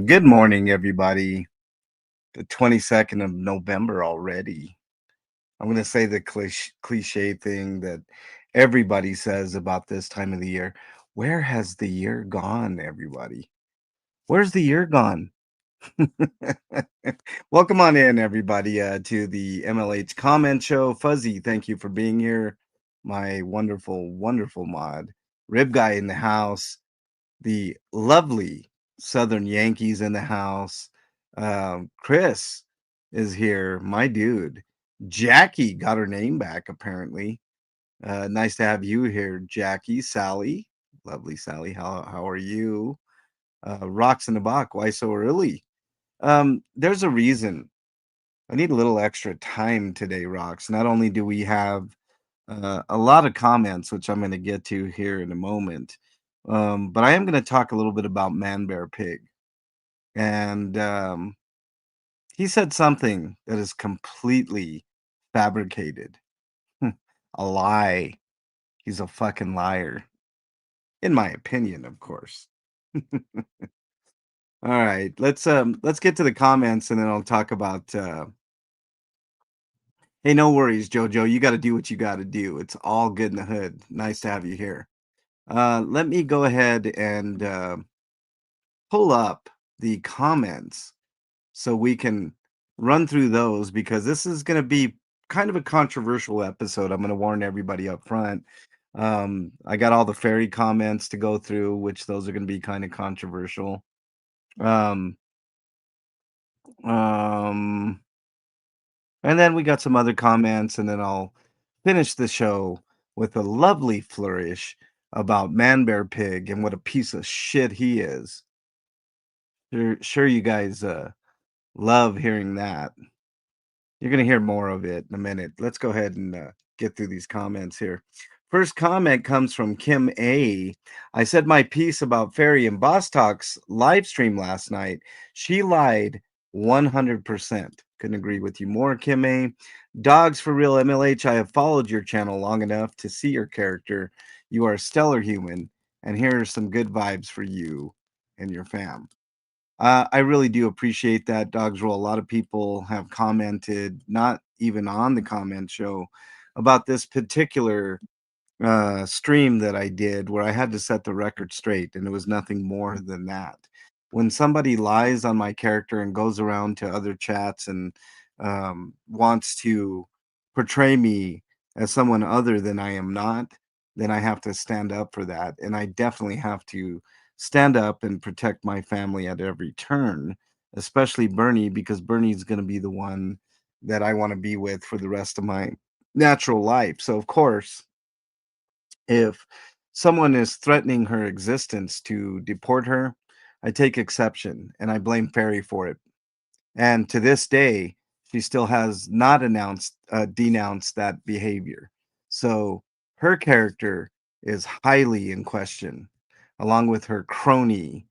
Good morning, everybody. The 22nd of November already. I'm going to say the cliche thing that everybody says about this time of the year. Where has the year gone, everybody? Where's the year gone? Welcome on in, everybody, to the MLH Comment Show. Fuzzy, thank you for being here. My wonderful, wonderful mod. Rib Guy in the house. The lovely Southern Yankees in the house. Chris is here, my dude. Jackie got her name back, apparently. Nice to have you here, Jackie. Sally, lovely Sally. How are you? Rocks in the Bach. Why so early? There's a reason. I need a little extra time today, Rocks. Not only do we have a lot of comments, which I'm going to get to here in a moment. But I am going to talk a little bit about Man Bear Pig. And he said something that is completely fabricated. A lie. He's a fucking liar. In my opinion, of course. All right, let's get to the comments and then I'll talk about hey, no worries, Jojo. You got to do what you got to do. It's all good in the hood. Nice to have you here. Let me go ahead and pull up the comments so we can run through those because this is going to be kind of a controversial episode. I'm going to warn everybody up front. I got all the fairy comments to go through, which those are going to be kind of controversial. Um, um, and then we got some other comments, and then I'll finish the show with a lovely flourish about Man Bear Pig and what a piece of shit he is. Sure you guys love hearing that. You're going to hear more of it in a minute. Let's go ahead and get through these comments here. First comment comes from Kim A. I said my piece about Fairy and Boss Talk's live stream last night. She lied 100%. Couldn't agree with you more, Kim A. Dogs for Real MLH. I have followed your channel long enough to see your character. You are a stellar human, and here are some good vibes for you and your fam. I really do appreciate that, Dogs Roll. A lot of people have commented, not even on the comment show, about this particular stream that I did where I had to set the record straight, and it was nothing more than that. When somebody lies on my character and goes around to other chats and wants to portray me as someone other than I am not, then I have to stand up for that. And I definitely have to stand up and protect my family at every turn, especially Bernie, because Bernie's going to be the one that I want to be with for the rest of my natural life. So, of course, if someone is threatening her existence to deport her, I take exception and I blame Ferry for it. And to this day, she still has not denounced that behavior. So her character is highly in question, along with her crony,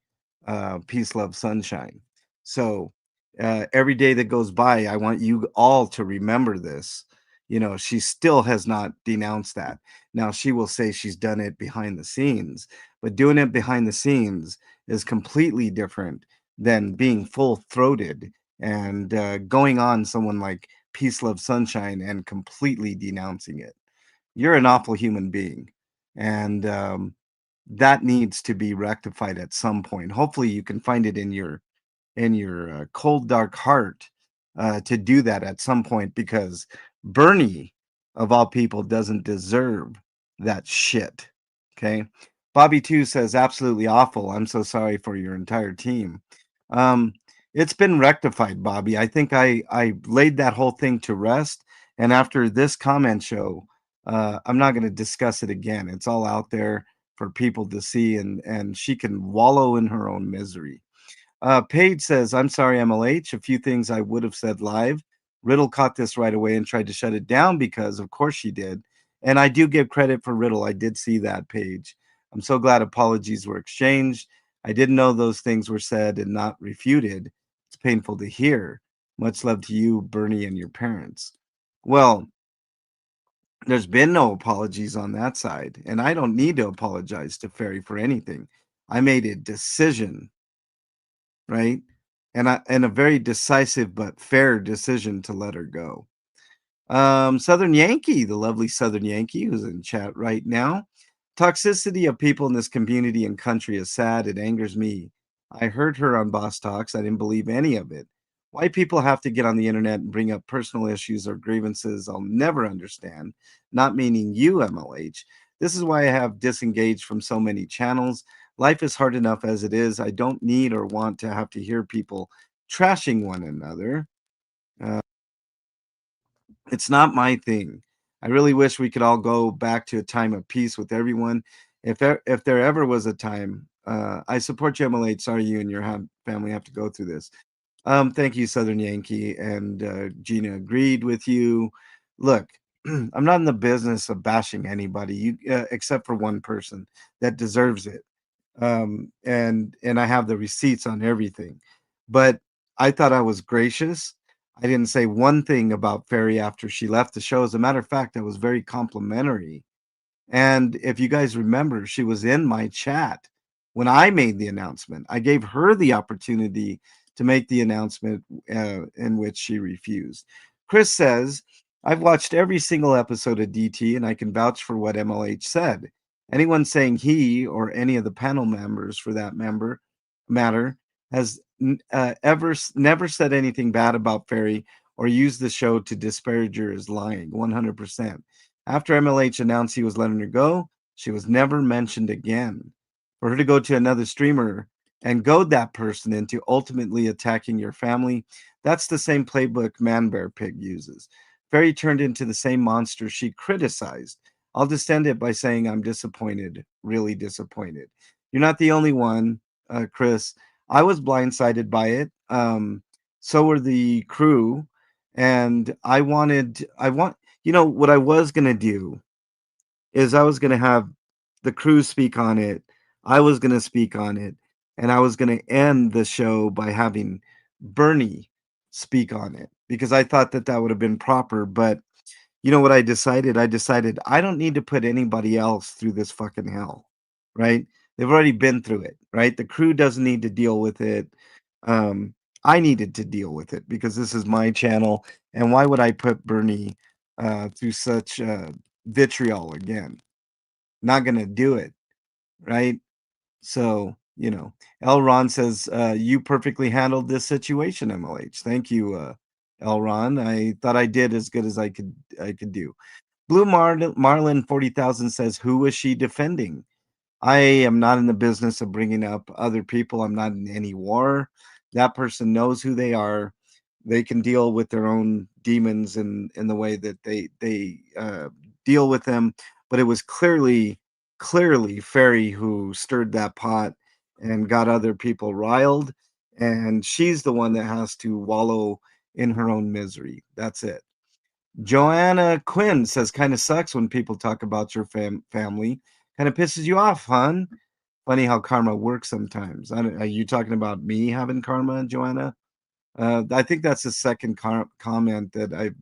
Peace, Love, Sunshine. So every day that goes by, I want you all to remember this. You know, she still has not denounced that. Now, she will say she's done it behind the scenes, but doing it behind the scenes is completely different than being full throated and going on someone like Peace, Love, Sunshine and completely denouncing it. You're an awful human being. And that needs to be rectified at some point. Hopefully you can find it in your cold, dark heart to do that at some point because Bernie, of all people, doesn't deserve that shit. Okay. Bobby 2 says, absolutely awful. I'm so sorry for your entire team. It's been rectified, Bobby. I think I laid that whole thing to rest. And after this comment show, I'm not going to discuss it again. It's all out there for people to see, and she can wallow in her own misery. Paige says, I'm sorry, MLH. A few things I would have said live. Riddle caught this right away and tried to shut it down because, of course, she did. And I do give credit for Riddle. I did see that, Paige. I'm so glad apologies were exchanged. I didn't know those things were said and not refuted. It's painful to hear. Much love to you, Bernie, and your parents. Well, there's been no apologies on that side, and I don't need to apologize to Ferry for anything. I made a decision, right? And a very decisive but fair decision to let her go. Southern Yankee, the lovely Southern Yankee who's in chat right now. Toxicity of people in this community and country is sad. It angers me. I heard her on Boss Talks. I didn't believe any of it. Why people have to get on the internet and bring up personal issues or grievances, I'll never understand. Not meaning you, MLH. This is why I have disengaged from so many channels. Life is hard enough as it is. I don't need or want to have to hear people trashing one another. Uh, it's not my thing. I really wish we could all go back to a time of peace with everyone. If there ever was a time, I support you, MLH. Sorry, you and your family have to go through this. Thank you, Southern Yankee, and Gina agreed with you. Look, I'm not in the business of bashing anybody, except for one person that deserves it. And I have the receipts on everything. But I thought I was gracious. I didn't say one thing about Ferry after she left the show. As a matter of fact, I was very complimentary. And if you guys remember, she was in my chat when I made the announcement. I gave her the opportunity to make the announcement in which she refused. Chris says, I've watched every single episode of DT and I can vouch for what MLH said. Anyone saying he or any of the panel members for that matter has never said anything bad about Ferry or used the show to disparage her is lying 100%. After MLH announced he was letting her go, she was never mentioned again. For her to go to another streamer and goad that person into ultimately attacking your family, that's the same playbook Man Bear Pig uses. Fairy turned into the same monster she criticized. I'll just end it by saying I'm disappointed, really disappointed. You're not the only one, Chris. I was blindsided by it. So were the crew, and what I was gonna do is I was gonna have the crew speak on it. I was gonna speak on it, and I was gonna end the show by having Bernie speak on it because I thought that that would have been proper. But you know what I decided? I decided I don't need to put anybody else through this fucking hell, right? They've already been through it, right? The crew doesn't need to deal with it. Um, I needed to deal with it because this is my channel, and why would I put Bernie through such vitriol again? Not gonna do it, right? So, L. Ron says, you perfectly handled this situation, MLH. Thank you, L. Ron. I thought I did as good as I could do. Blue Marlin 40,000 says, who was she defending? I am not in the business of bringing up other people. I'm not in any war. That person knows who they are. They can deal with their own demons in the way that they deal with them. But it was clearly Fairy who stirred that pot and got other people riled, and she's the one that has to wallow in her own misery. That's it. Joanna Quinn says, kind of sucks when people talk about your family. Kind of pisses you off, hon. Funny how karma works sometimes. Are you talking about me having karma, Joanna? I think that's the second comment that I've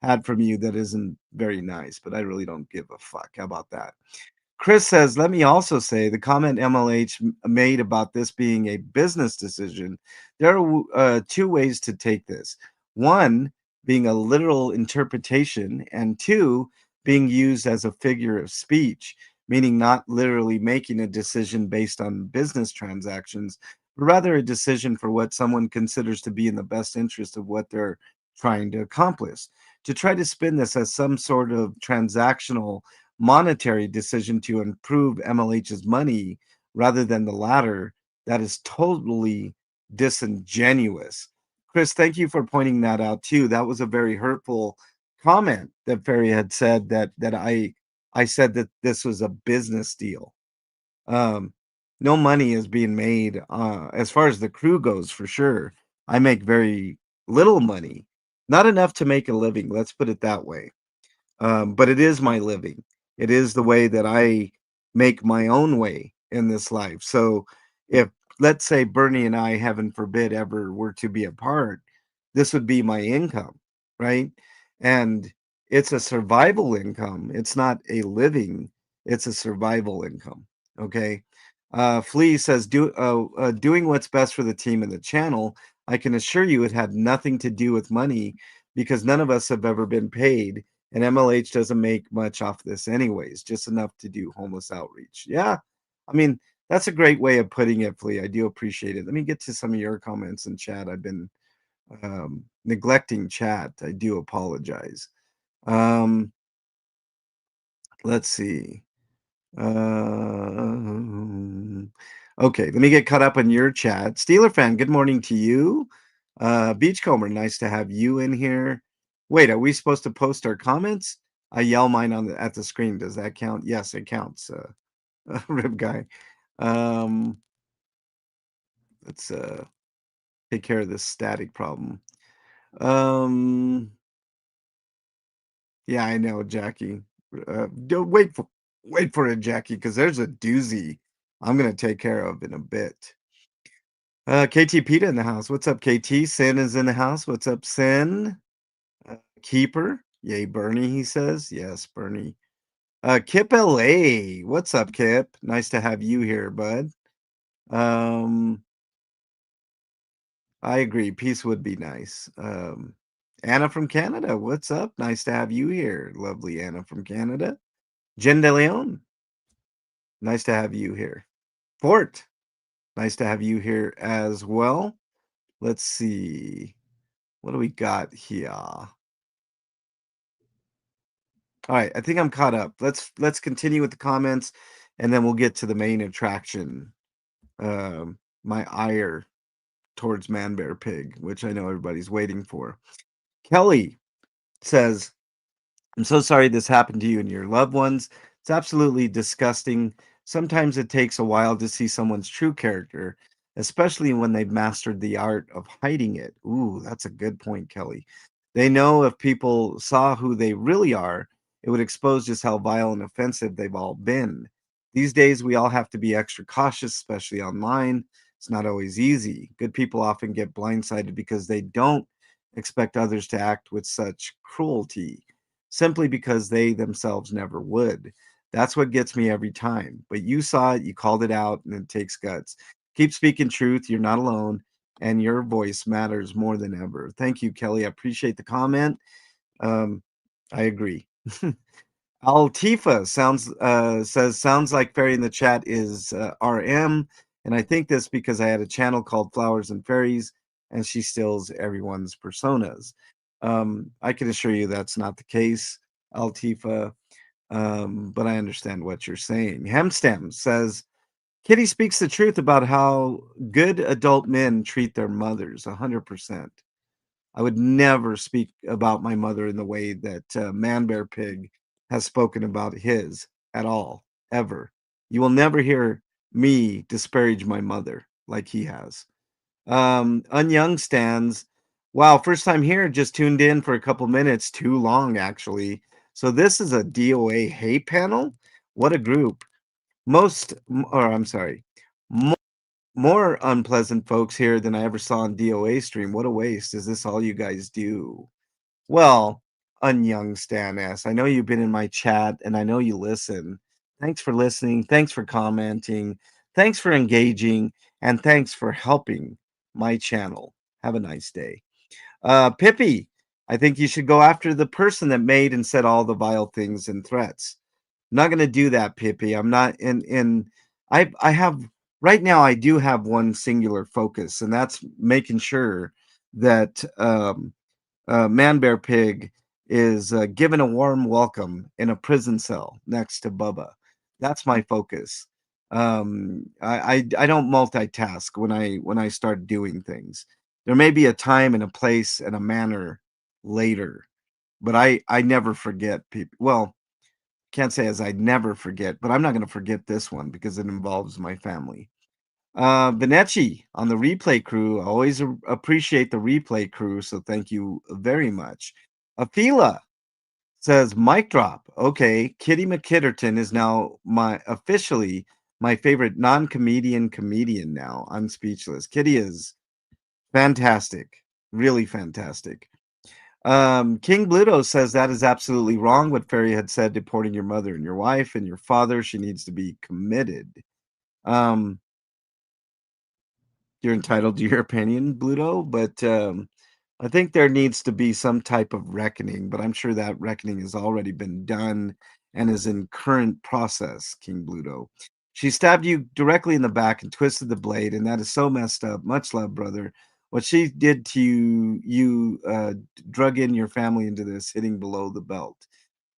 had from you that isn't very nice, but I really don't give a fuck. How about that? Chris says, let me also say the comment MLH made about this being a business decision. There are two ways to take this. One, being a literal interpretation, and two, being used as a figure of speech, meaning not literally making a decision based on business transactions, but rather a decision for what someone considers to be in the best interest of what they're trying to accomplish. To try to spin this as some sort of transactional monetary decision to improve MLH's money rather than the latter, that is totally disingenuous. Chris, thank you for pointing that out too. That was a very hurtful comment that Ferry had said that I said that this was a business deal. Um, no money is being made, as far as the crew goes, for sure. I make very little money, not enough to make a living, let's put it that way. But it is my living. It is the way that I make my own way in this life. So if, let's say, Bernie and I, heaven forbid, ever were to be apart, this would be my income, right? And it's a survival income. It's not a living, it's a survival income. Okay. Flea says, doing what's best for the team and the channel. I can assure you it had nothing to do with money because none of us have ever been paid, and MLH doesn't make much off this anyways, just enough to do homeless outreach. Yeah. I mean, that's a great way of putting it, Flea. I do appreciate it. Let me get to some of your comments in chat. I've been neglecting chat. I do apologize. Um, let's see. Okay, let me get caught up on your chat. Steeler fan, good morning to you. Beachcomber, nice to have you in here. Wait, are we supposed to post our comments? I yell mine on at the screen. Does that count? Yes, it counts. Rib guy. Um, let's take care of this static problem. Um, yeah, I know, Jackie. Don't wait for it, Jackie, because there's a doozy I'm gonna take care of in a bit. KT Peta in the house. What's up, KT? Sin is in the house. What's up, Sin? Keeper. Yay, Bernie, he says. Yes, Bernie. Kip LA. What's up, Kip? Nice to have you here, bud. Um, I agree. Peace would be nice. Anna from Canada. What's up? Nice to have you here. Lovely Anna from Canada. Jen De Leon. Nice to have you here. Fort. Nice to have you here as well. Let's see. What do we got here? All right, I think I'm caught up. Let's continue with the comments, and then we'll get to the main attraction. My ire towards Man Bear Pig, which I know everybody's waiting for. Kelly says, I'm so sorry this happened to you and your loved ones. It's absolutely disgusting. Sometimes it takes a while to see someone's true character, especially when they've mastered the art of hiding it. Ooh, that's a good point, Kelly. They know if people saw who they really are, it would expose just how vile and offensive they've all been. These days, we all have to be extra cautious, especially online. It's not always easy. Good people often get blindsided because they don't expect others to act with such cruelty simply because they themselves never would. That's what gets me every time. But you saw it, you called it out, and it takes guts. Keep speaking truth. You're not alone, and your voice matters more than ever. Thank you, Kelly. I appreciate the comment. Um, I agree. Altifa says sounds like fairy in the chat is RM, and I think this because I had a channel called Flowers and Fairies, and she steals everyone's personas. I can assure you that's not the case, Altifa. But I understand what you're saying. Hemstem says Kitty speaks the truth about how good adult men treat their mothers. 100%. I would never speak about my mother in the way that Man Bear Pig has spoken about his at all, ever. You will never hear me disparage my mother like he has. Unyoung stands. Wow, first time here, just tuned in for a couple minutes, too long actually. So this is a DOA hate panel. What a group. Or I'm sorry, more unpleasant folks here than I ever saw on DOA stream. What a waste. Is this all you guys do? Well, Unyoung Stan S, I know you've been in my chat and I know you listen. Thanks for listening. Thanks for commenting. Thanks for engaging. And thanks for helping my channel. Have a nice day. Pippi, I think you should go after the person that made and said all the vile things and threats. I'm not going to do that, Pippi. I'm not in I have right now I do have one singular focus, and that's making sure that Man Bear Pig is given a warm welcome in a prison cell next to Bubba. That's my focus. I don't multitask when I start doing things. There may be a time and a place and a manner later, but I never forget people. Well, can't say as I never forget, but I'm not gonna forget this one because it involves my family. Benechi on the replay crew. I always appreciate the replay crew, so thank you very much. Afila says, "Mic drop. Okay, Kitty McKitterton is now my officially my favorite non-comedian comedian now. I'm speechless. Kitty is fantastic, really fantastic." King Bluto says that is absolutely wrong. What Ferry had said, deporting your mother and your wife and your father. She needs to be committed. Um, you're entitled to your opinion, Bluto, but I think there needs to be some type of reckoning, but I'm sure that reckoning has already been done and is in current process, King Bluto. She stabbed you directly in the back and twisted the blade, and that is so messed up. Much love, brother. What she did to you, drug in your family into this, hitting below the belt.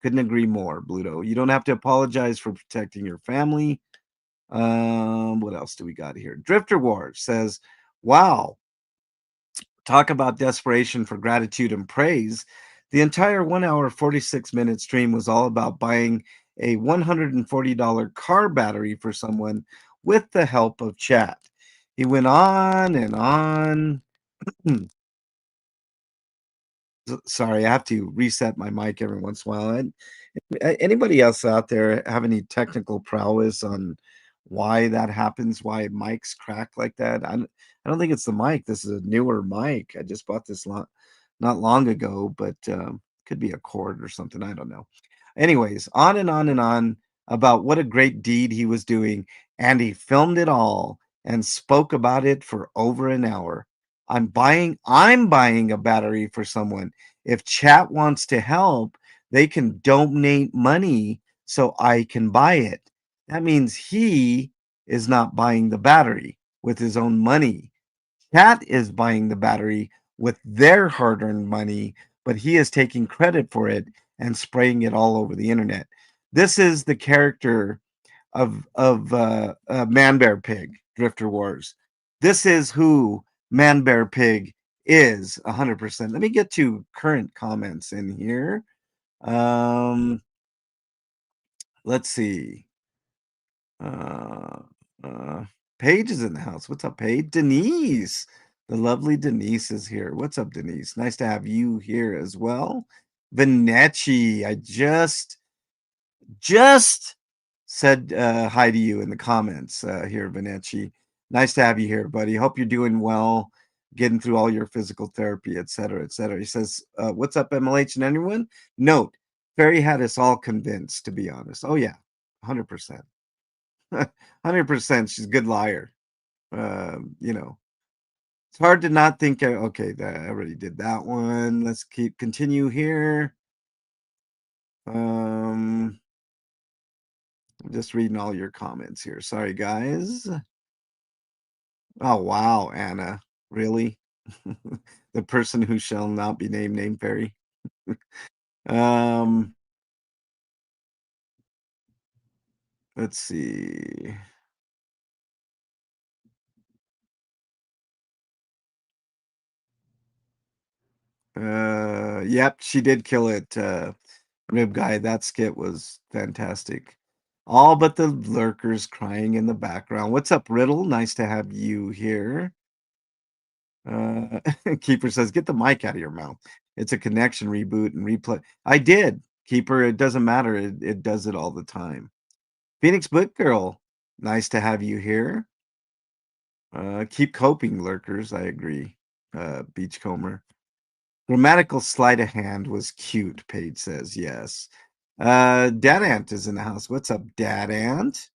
Couldn't agree more, Bluto. You don't have to apologize for protecting your family. What else do we got here? Drifter Wars says, "Wow, talk about desperation for gratitude and praise. The entire 1 hour, 46-minute stream was all about buying a $140 car battery for someone with the help of chat." He went on and on. Sorry, I have to reset my mic every once in a while. Anybody else out there have any technical prowess on why that happens? Why mics crack like that? I don't think it's the mic. This is a newer mic. I just bought this not long ago, but could be a cord or something. I don't know. Anyways, on and on and on about what a great deed he was doing, and he filmed it all and spoke about it for over an hour. I'm buying a battery for someone. If chat wants to help, they can donate money so I can buy it. That means he is not buying the battery with his own money. Chat is buying the battery with their hard-earned money, but he is taking credit for it and spraying it all over the internet. This is the character of Man Bear Pig Drifter Wars. This is who Man Bear Pig is 100%. Let me get to current comments in here. Um, let's see. Uh, uh, Paige is in the house. What's up, Paige? Denise, the lovely Denise is here. What's up, Denise? Nice to have you here as well. Vanecci, I just said hi to you in the comments here, Vanecci. Nice to have you here, buddy. Hope you're doing well, getting through all your physical therapy, et cetera, et cetera. He says, "What's up, MLH and anyone?" Note, Ferry had us all convinced, to be honest. Oh, yeah, 100%. 100%. She's a good liar. You know, it's hard to not think. Okay, I already did that one. Let's continue here. I'm just reading all your comments here. Sorry, guys. Oh, wow, Anna. Really? The person who shall not be named Fairy. Um, let's see. Yep, she did kill it. Rib guy, that skit was fantastic. All but the lurkers crying in the background. What's up, Riddle? Nice to have you here. Uh, Keeper says, "Get the mic out of your mouth. It's a connection reboot and replay." I did, Keeper. It doesn't matter. It does it all the time. Phoenix Book Girl, nice to have you here. Keep coping, lurkers. I agree. Beachcomber. Grammatical sleight of hand was cute, Paige says. Yes. Dad Ant is in the house. What's up, Dad Ant?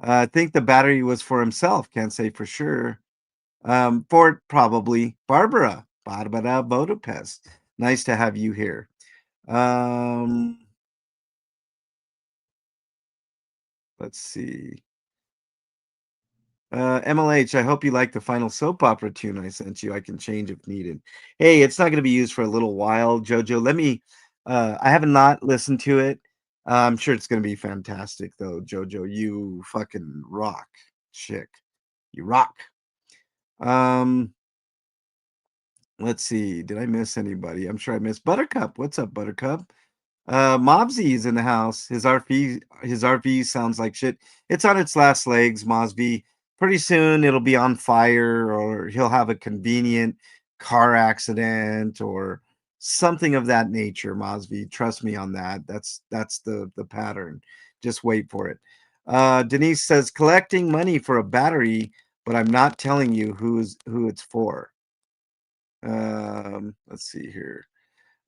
I think the battery was for himself. Can't say for sure. For probably Barbara Budapest. Nice to have you here. Let's see. MLH, I hope you like the final soap opera tune I sent you. I can change if needed. Hey, it's not going to be used for a little while, Jojo. I have not listened to it. I'm sure it's going to be fantastic, though, Jojo. You fucking rock, chick. You rock. Um, Let's see. Did I miss anybody? I'm sure I missed Buttercup. What's up, Buttercup? Mobsy's in the house. His RV sounds like shit. It's on its last legs, Mosby. Pretty soon it'll be on fire, or he'll have a convenient car accident or something of that nature, Mosby. Trust me on that. That's the pattern. Just wait for it. Denise says collecting money for a battery, but I'm not telling you who it's for. Let's see here.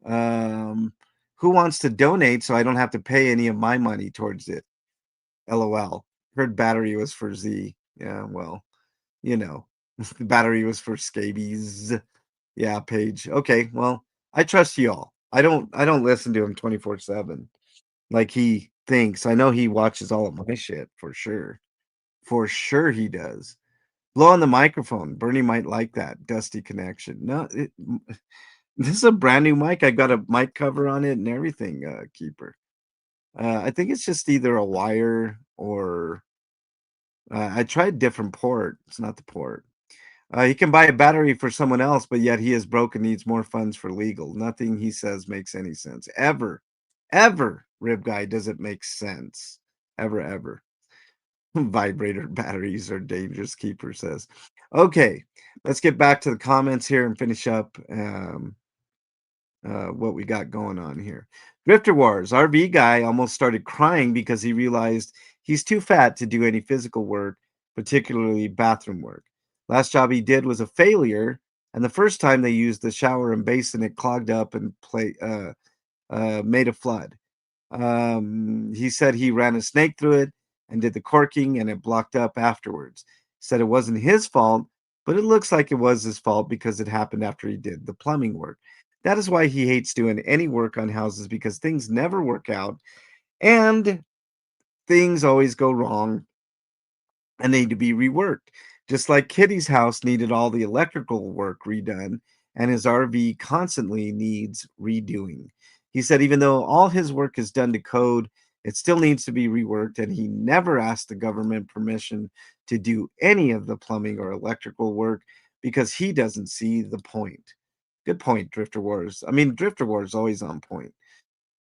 Um, who wants to donate so I don't have to pay any of my money towards it? LOL. Heard battery was for Z. Yeah, well, you know, the battery was for scabies. Yeah, Paige. Okay, well, I trust y'all. I don't listen to him 24/7 like he thinks. I know he watches all of my shit for sure. For sure he does. Blow on the microphone. Bernie might like that dusty connection. No, this is a brand new mic. I got a mic cover on it and everything, Keeper. I think it's just either a wire or I tried different port. It's not the port. He can buy a battery for someone else, but yet he is broke and needs more funds for legal. Nothing he says makes any sense. Ever, Rib Guy, does it make sense. Ever. Vibrator batteries are dangerous, Keeper says. Okay, let's get back to the comments here and finish up. What we got going on here. Drifter Wars. RV guy almost started crying because he realized he's too fat to do any physical work, particularly bathroom work. Last job he did was a failure, and the first time they used the shower and basin, it clogged up and made a flood. He said he ran a snake through it and did the corking, and it blocked up afterwards. He said it wasn't his fault, but it looks like it was his fault because it happened after he did the plumbing work. That is why he hates doing any work on houses, because things never work out and things always go wrong and need to be reworked. Just like Kitty's house needed all the electrical work redone, and his RV constantly needs redoing. He said even though all his work is done to code, it still needs to be reworked, and he never asked the government permission to do any of the plumbing or electrical work because he doesn't see the point. Good point, Drifter Wars. I mean, Drifter Wars is always on point.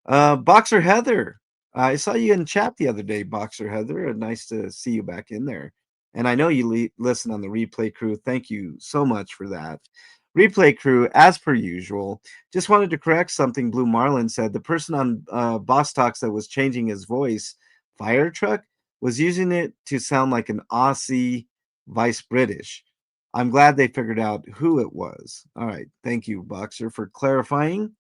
Boxer Heather, I saw you in chat the other day, Boxer Heather. Nice to see you back in there. And I know you listen on the replay crew. Thank you so much for that. Replay crew, as per usual, just wanted to correct something Blue Marlin said. The person on Boss Talks that was changing his voice, Fire Truck, was using it to sound like an Aussie vice British. I'm glad they figured out who it was. All right. Thank you, Boxer, for clarifying.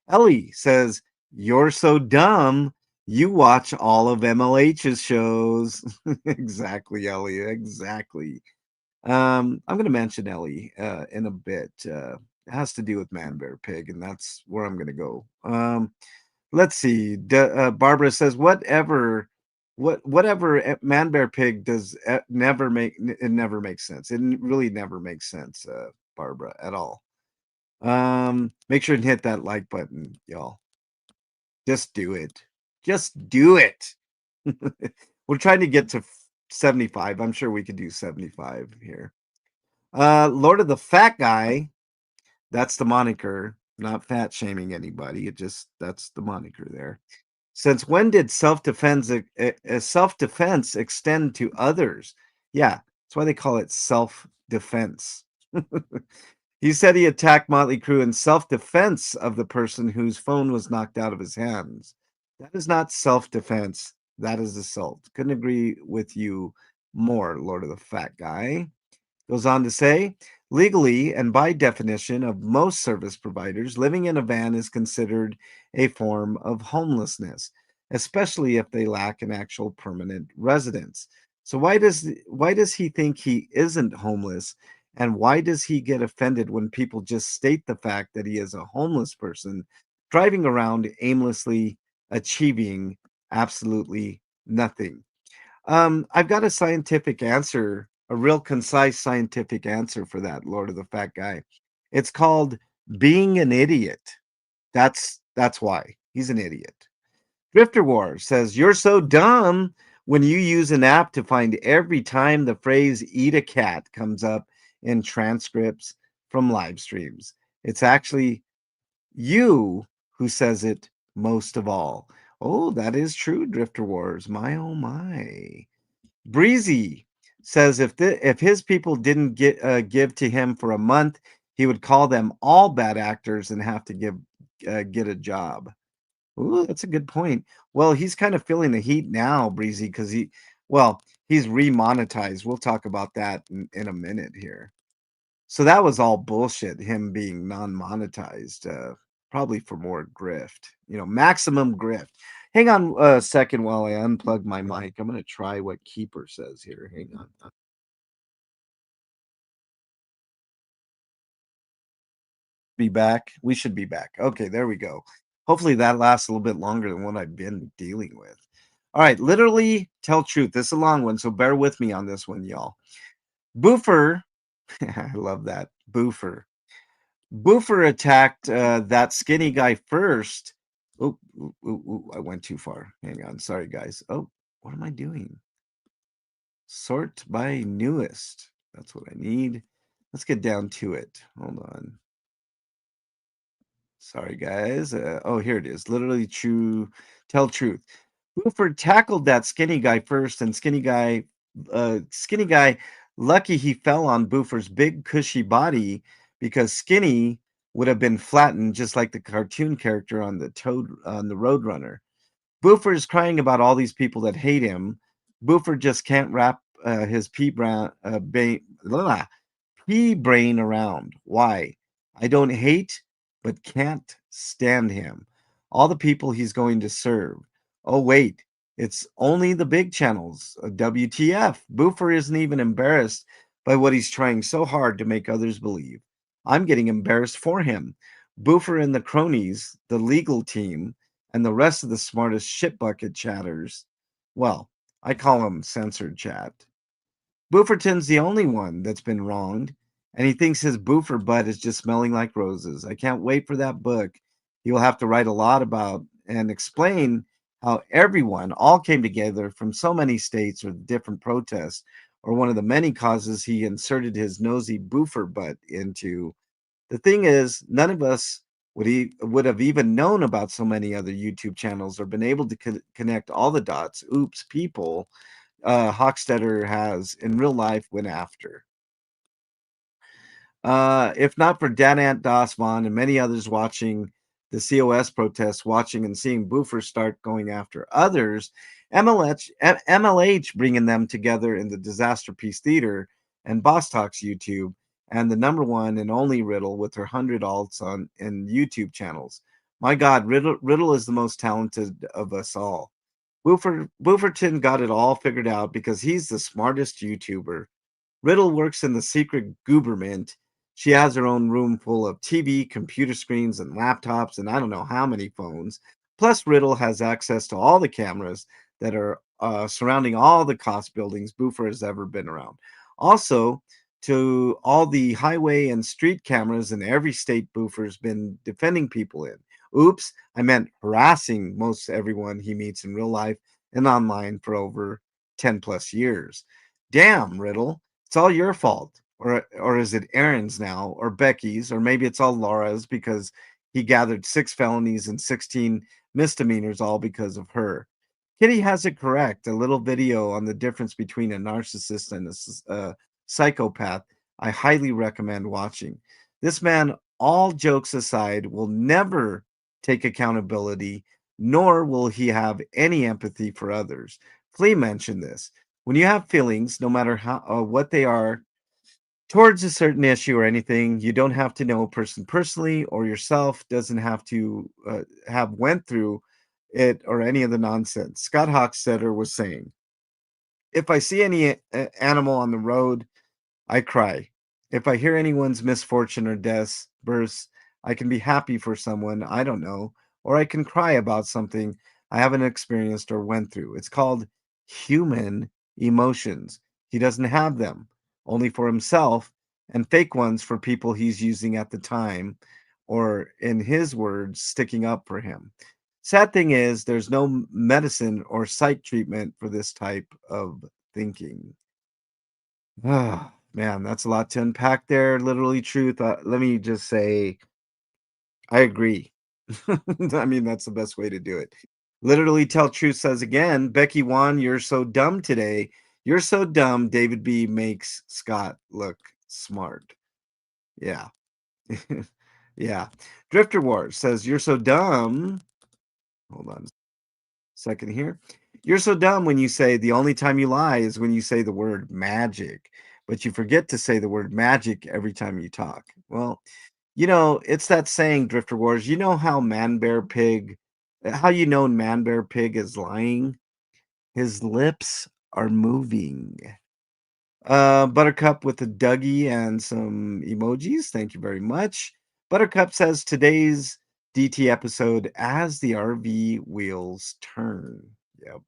Ellie says, "You're so dumb. You watch all of MLH's shows." Exactly, Ellie. Exactly. I'm going to mention Ellie in a bit. It has to do with Man Bear Pig, and that's where I'm going to go. Let's see. Barbara says, whatever Man Bear Pig does never make it never makes sense. It really never makes sense, Barbara, at all. Make sure and hit that like button, y'all. Just do it. Just do it. We're trying to get to 75. I'm sure we could do 75 here. Lord of the Fat Guy. That's the moniker. Not fat shaming anybody. That's the moniker there. Since when did self-defense extend to others? Yeah, that's why they call it self-defense. He said he attacked Motley Crue in self-defense of the person whose phone was knocked out of his hands. That is not self-defense. That is assault. Couldn't agree with you more, Lord of the Fat Guy. Goes on to say, legally and by definition of most service providers, living in a van is considered a form of homelessness, especially if they lack an actual permanent residence. So why does he think he isn't homeless, and why does he get offended when people just state the fact that he is a homeless person driving around aimlessly achieving absolutely nothing? I've got a scientific answer, a real concise scientific answer for that, Lord of the Fat Guy. It's called being an idiot. That's why. He's an idiot. Drifter War says, "You're so dumb when you use an app to find every time the phrase eat a cat comes up in transcripts from live streams. It's actually you who says it most of all. Oh, that is true, Drifter Wars. My oh my. Breezy says if his people didn't give to him for a month, he would call them all bad actors and have to get a job. Ooh, that's a good point. Well, he's kind of feeling the heat now, Breezy, because well, he's remonetized. We'll talk about that in a minute here. So that was all bullshit, him being non-monetized, probably for more grift, maximum grift. Hang on a second while I unplug my mic. I'm gonna try what Keeper says here. Hang on. Be back. We should be back. Okay, there we go. Hopefully that lasts a little bit longer than what I've been dealing with. All right, literally tell truth. This is a long one, so bear with me on this one, y'all. Boofer, I love that. Boofer attacked that skinny guy first. Oh, I went too far. Hang on. Sorry, guys. Oh, what am I doing? Sort by newest. That's what I need. Let's get down to it. Hold on. Sorry, guys. Oh, here it is. Literally true. Tell truth. Buford tackled that skinny guy first, and skinny guy, lucky he fell on Buford's big, cushy body because Skinny would have been flattened just like the cartoon character on the Roadrunner. Buford is crying about all these people that hate him. Buford just can't wrap his pea brain around. Why? I don't hate, but can't stand him. All the people he's going to serve. Oh, wait, it's only the big channels. WTF. Boofer isn't even embarrassed by what he's trying so hard to make others believe. I'm getting embarrassed for him. Boofer and the cronies, the legal team, and the rest of the smartest shitbucket chatters. Well, I call them censored chat. Booferton's the only one that's been wronged, and he thinks his boofer butt is just smelling like roses. I can't wait for that book. He will have to write a lot about and explain how everyone all came together from so many states or different protests, or one of the many causes he inserted his nosy boofer butt into. The thing is, none of us would have even known about so many other YouTube channels or been able to connect all the dots. Oops, people Hochstetter has in real life went after. If not for Dan Ant Dossman and many others watching the COS protests, watching and seeing Boofer start going after others, MLH bringing them together in the Disaster Peace Theater and Boss Talks YouTube, and the number one and only Riddle with her 100 alts on in YouTube channels. My God, Riddle is the most talented of us all. Wolverton got it all figured out because he's the smartest YouTuber. Riddle works in the secret Gooberment. She has her own room full of TV, computer screens, and laptops, and I don't know how many phones. Plus, Riddle has access to all the cameras that are surrounding all the cost buildings Boofer has ever been around. Also, to all the highway and street cameras in every state Boofer's been defending people in. Oops, I meant harassing most everyone he meets in real life and online for over 10 plus years. Damn, Riddle, it's all your fault. Or is it Aaron's now, or Becky's, or maybe it's all Laura's because he gathered 6 felonies and 16 misdemeanors all because of her. Kitty has it correct. A little video on the difference between a narcissist and a psychopath I highly recommend watching. This man, all jokes aside, will never take accountability, nor will he have any empathy for others. Flea mentioned this. When you have feelings, no matter how what they are, towards a certain issue or anything, you don't have to know a person personally, or yourself doesn't have to have went through it or any of the nonsense. Scott Hochstetter was saying, if I see any animal on the road, I cry. If I hear anyone's misfortune or death, births, I can be happy for someone I don't know, or I can cry about something I haven't experienced or went through. It's called human emotions. He doesn't have them, only for himself, and fake ones for people he's using at the time, or in his words, sticking up for him. Sad thing is, there's no medicine or psych treatment for this type of thinking. Ah, man, that's a lot to unpack there. Literally truth. Let me just say, I agree. I mean, that's the best way to do it. Literally Tell Truth says again, Becky Wan, you're so dumb today. You're so dumb. David B makes Scott look smart. Yeah. Yeah. Drifter Wars says, you're so dumb. Hold on a second here. You're so dumb when you say the only time you lie is when you say the word magic, but you forget to say the word magic every time you talk. Well, it's that saying, Drifter Wars. You know how Man Bear Pig, how you know Man Bear Pig is lying? His lips are moving. Buttercup with a Dougie and some emojis. Thank you very much. Buttercup says today's DT episode as the RV wheels turn. Yep.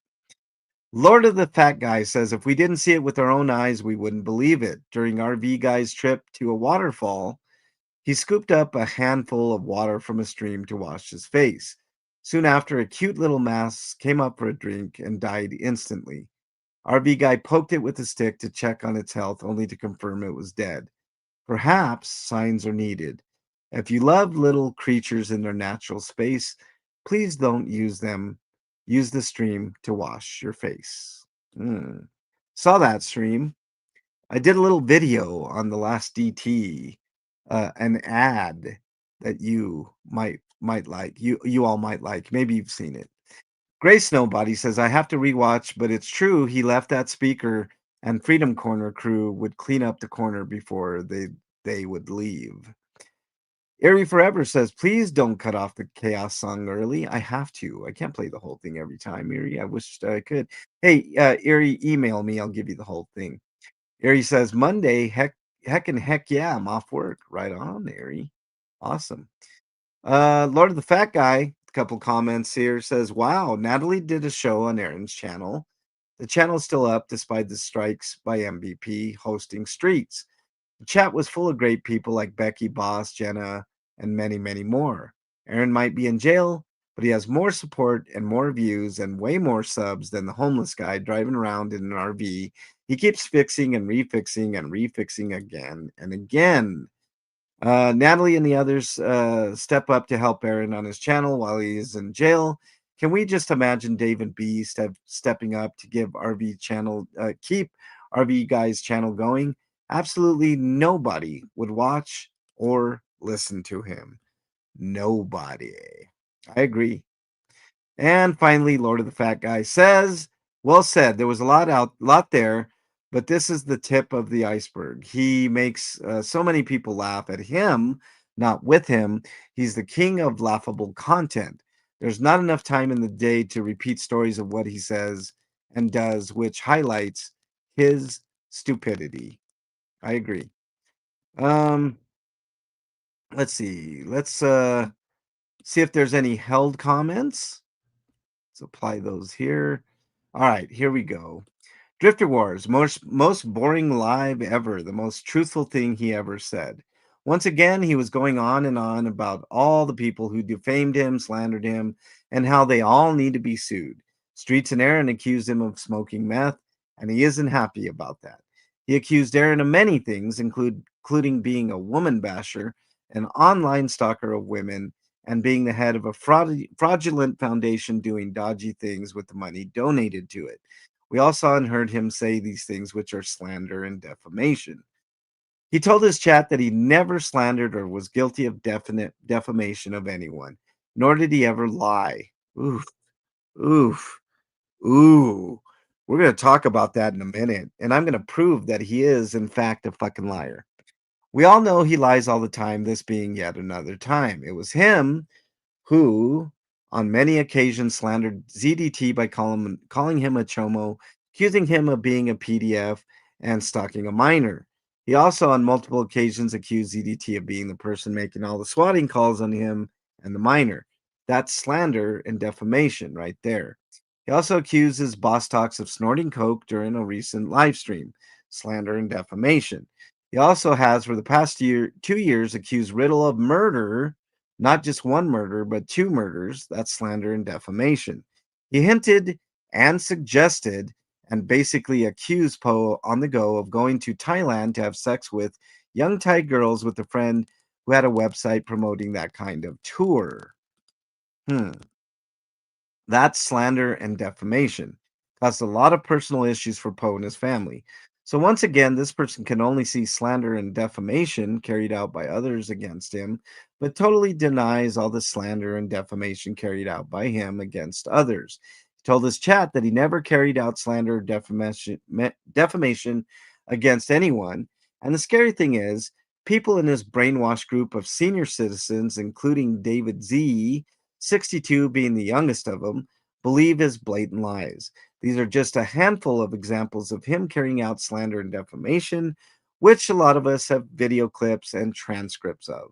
Lord of the Fat Guy says if we didn't see it with our own eyes, we wouldn't believe it. During RV Guy's trip to a waterfall, he scooped up a handful of water from a stream to wash his face. Soon after, a cute little mouse came up for a drink and died instantly. RV Guy poked it with a stick to check on its health, only to confirm it was dead. Perhaps signs are needed. If you love little creatures in their natural space, please don't use them. Use the stream to wash your face. Mm. Saw that stream. I did a little video on the last DT, an ad that you might like. You all might like. Maybe you've seen it. Gray Snowbody says I have to rewatch, but it's true. He left that speaker, and Freedom Corner crew would clean up the corner before they would leave. Eerie Forever says, please don't cut off the chaos song early. I have to. I can't play the whole thing every time, Eerie. I wish I could. Hey, Eerie, email me. I'll give you the whole thing. Ari says, Monday, heck and heck yeah, I'm off work. Right on, Ari. Awesome. Lord of the Fat Guy, a couple comments here, says, wow, Natalie did a show on Aaron's channel. The channel's still up despite the strikes by MVP hosting streets. The chat was full of great people like Becky, Boss, Jenna, and many, many more. Aaron might be in jail, but he has more support and more views and way more subs than the homeless guy driving around in an RV. He keeps fixing and refixing and refixing again and again. Natalie and the others step up to help Aaron on his channel while he is in jail. Can we just imagine David B stepping up to give RV channel keep RV guy's channel going? Absolutely nobody would watch or listen to him. Nobody. I agree. And finally, Lord of the Fat Guy says, well said. There was a lot there, but this is the tip of the iceberg. He makes so many people laugh at him, not with him. He's the king of laughable content. There's not enough time in the day to repeat stories of what he says and does, which highlights his stupidity. I agree. Um, let's see. Let's see if there's any held comments. Let's apply those here. All right, here we go. Drifter Wars, most boring live ever, the most truthful thing he ever said. Once again, he was going on and on about all the people who defamed him, slandered him, and how they all need to be sued. Streets and Aaron accused him of smoking meth, and he isn't happy about that. He accused Aaron of many things, including being a woman basher, an online stalker of women, and being the head of a fraudulent foundation doing dodgy things with the money donated to it. We all saw and heard him say these things, which are slander and defamation. He told his chat that he never slandered or was guilty of definite defamation of anyone, nor did he ever lie. Oof, oof, ooh. We're going to talk about that in a minute, and I'm going to prove that he is, in fact, a fucking liar. We all know he lies all the time, this being yet another time. It was him who, on many occasions, slandered ZDT by calling him a chomo, accusing him of being a PDF, and stalking a minor. He also, on multiple occasions, accused ZDT of being the person making all the swatting calls on him and the minor. That's slander and defamation right there. He also accuses Boss Talks of snorting coke during a recent live stream. Slander and defamation. He also has, for the past 2 years, accused Riddle of murder, not just one murder, but two murders. That's slander and defamation. He hinted and suggested and basically accused Poe on the go of going to Thailand to have sex with young Thai girls with a friend who had a website promoting that kind of tour. Hmm. That's slander and defamation. Caused a lot of personal issues for Poe and his family. So, once again, this person can only see slander and defamation carried out by others against him, but totally denies all the slander and defamation carried out by him against others. He told his chat that he never carried out slander or defamation against anyone. And the scary thing is, people in his brainwashed group of senior citizens, including David Z, 62 being the youngest of them, believe his blatant lies. These are just a handful of examples of him carrying out slander and defamation, which a lot of us have video clips and transcripts of.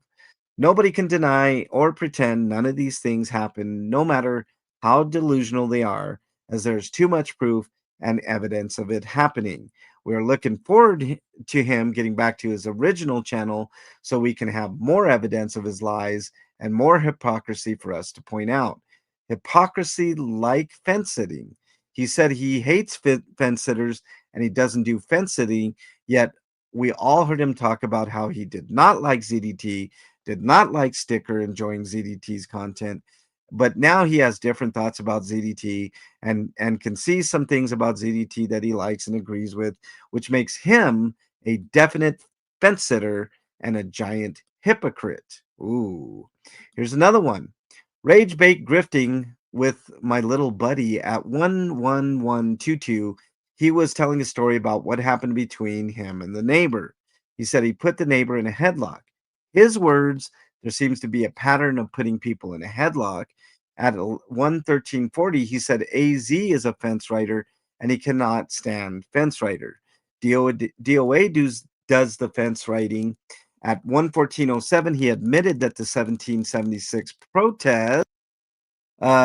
Nobody can deny or pretend none of these things happen, no matter how delusional they are, as there's too much proof and evidence of it happening. We're looking forward to him getting back to his original channel so we can have more evidence of his lies and more hypocrisy for us to point out. Hypocrisy like fence sitting. He said he hates fence sitters and he doesn't do fence sitting, yet we all heard him talk about how he did not like ZDT, did not like Sticker enjoying ZDT's content, but now he has different thoughts about ZDT and can see some things about ZDT that he likes and agrees with, which makes him a definite fence sitter and a giant hypocrite. Ooh. Here's another one. Rage bait grifting with my little buddy at 11122. He was telling a story about what happened between him and the neighbor. He said he put the neighbor in a headlock. His words, there seems to be a pattern of putting people in a headlock. At 11340, he said AZ is a fence rider and he cannot stand fence rider. DOA does the fence riding. At 11407, he admitted that the 1776 protest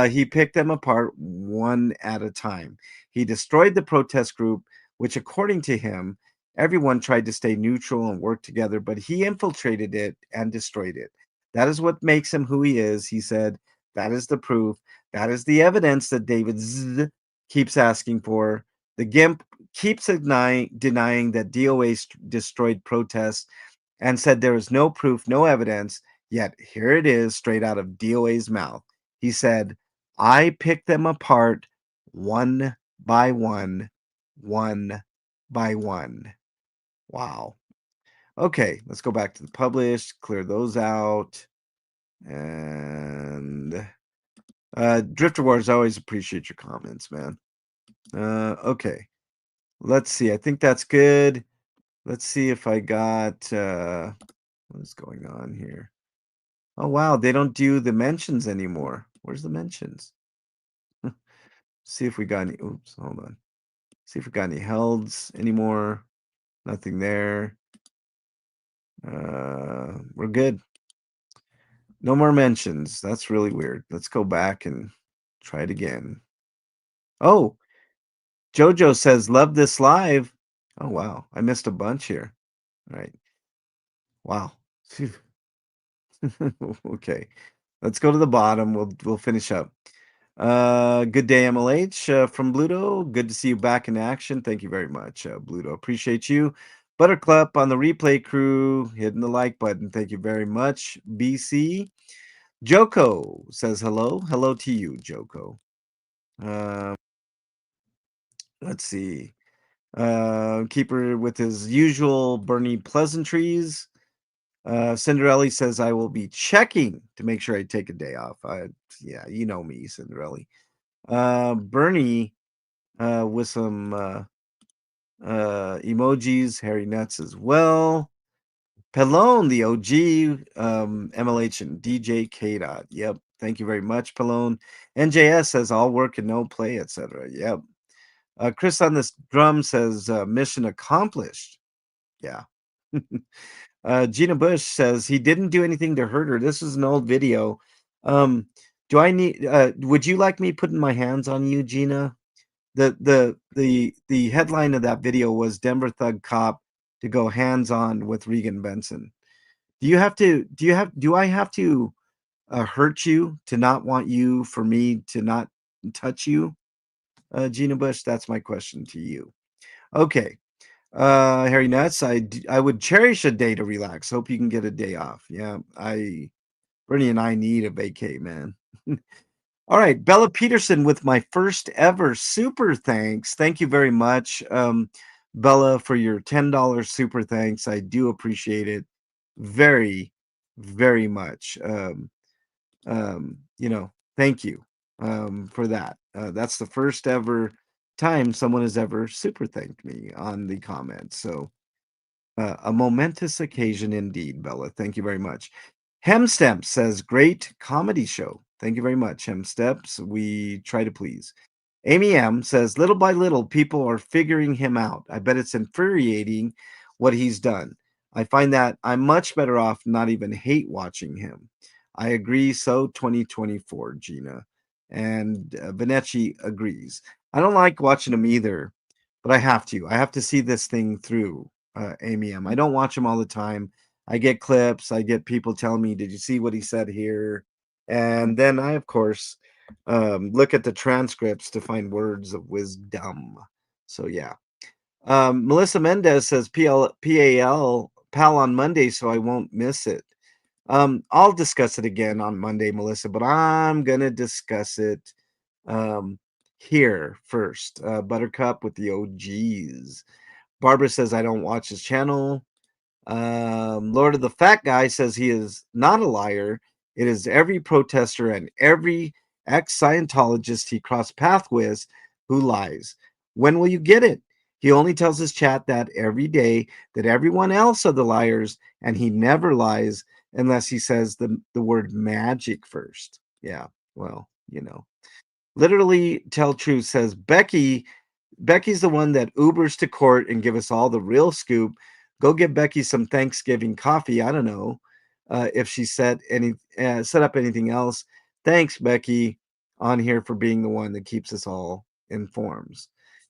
he picked them apart one at a time. He destroyed the protest group, which, according to him, everyone tried to stay neutral and work together, but he infiltrated it and destroyed it. That is what makes him who he is, he said. That is the proof. That is the evidence that David Z keeps asking for. The GIMP keeps denying that DOA destroyed protests and said there is no proof, no evidence, yet here it is straight out of DOA's mouth. He said, I picked them apart one by one by one. Wow. Okay, let's go back to the published, clear those out. And Drifter Wars, I always appreciate your comments, man. Okay, let's see. I think that's good. Let's see if I got what is going on here. Oh wow, they don't do the mentions anymore. Where's the mentions? See if we got any. Oops, hold on. See if we got any helds anymore. Nothing there. We're good. No more mentions. That's really weird. Let's go back and try it again. Oh, Jojo says, love this live. Oh, wow. I missed a bunch here. All right. Wow. Phew. Okay. Let's go to the bottom. We'll finish up. Good day, MLH from Bluto. Good to see you back in action. Thank you very much, Bluto. Appreciate you. Butterclap on the replay crew, hitting the like button. Thank you very much, BC. Joko says hello. Hello to you, Joko. Let's see. Keeper with his usual Bernie pleasantries. Cinderelli says, I will be checking to make sure I take a day off. Yeah, you know me, Cinderelli. Bernie with some emojis, hairy nuts as well. Pelone, the OG, MLH and DJ K Dot. Yep. Thank you very much, Pelone. NJS says all work and no play, etc. Yep. Chris on this drum says mission accomplished. Yeah. Gina Bush says he didn't do anything to hurt her. This is an old video. Do I need would you like me putting my hands on you, Gina? The headline of that video was Denver Thug Cop to go hands on with Regan Benson. Do I have to hurt you to not want you for me to not touch you? Gina Bush, that's my question to you. Okay. Harry Nuts, I would cherish a day to relax. Hope you can get a day off. Yeah, Bernie and I need a vacay, man. All right, Bella Peterson with my first ever super thanks. Thank you very much, Bella, for your $10 super thanks. I do appreciate it very, very much. You know, thank you for that. That's the first ever time someone has ever super thanked me on the comments. So a momentous occasion indeed, Bella. Thank you very much. Hemsteps says, great comedy show. Thank you very much, Hemsteps. We try to please. Amy M says, little by little, people are figuring him out. I bet it's infuriating what he's done. I find that I'm much better off not even hate watching him. I agree. So 2024, Gina. And Vanecci agrees. I don't like watching him either, but I have to. I have to see this thing through, Amy M. I don't watch him all the time. I get clips. I get people telling me, did you see what he said here? And then I, of course, look at the transcripts to find words of wisdom. So yeah. Melissa Mendez says PAL on Monday, so I won't miss it. I'll discuss it again on Monday, Melissa, but I'm gonna discuss it um, here first. Buttercup with the OGs. Barbara says I don't watch his channel. Lord of the Fat Guy says he is not a liar. It is every protester and every ex Scientologist he crossed path with who lies. When will you get it? He only tells his chat that every day that everyone else are the liars, and he never lies unless he says the word magic first. Yeah, well, you know. Literally Tell Truth says Becky's the one that Ubers to court and give us all the real scoop. Go give Becky some Thanksgiving coffee. I don't know if she set up anything else. Thanks, Becky, on here for being the one that keeps us all informed.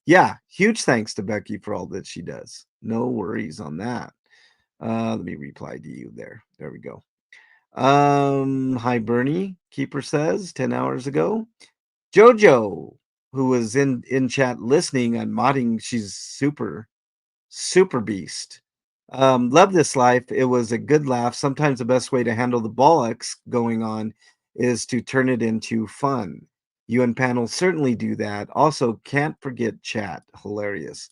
Yeah, huge thanks to Becky for all that she does. No worries on that. Let me reply to you there. There we go. Hi Bernie. Keeper says 10 hours ago. Jojo, who was in chat listening and modding, she's super beast. Love this life. It was a good laugh. Sometimes the best way to handle the bollocks going on is to turn it into fun. You and panel certainly do that. Also, can't forget chat. Hilarious.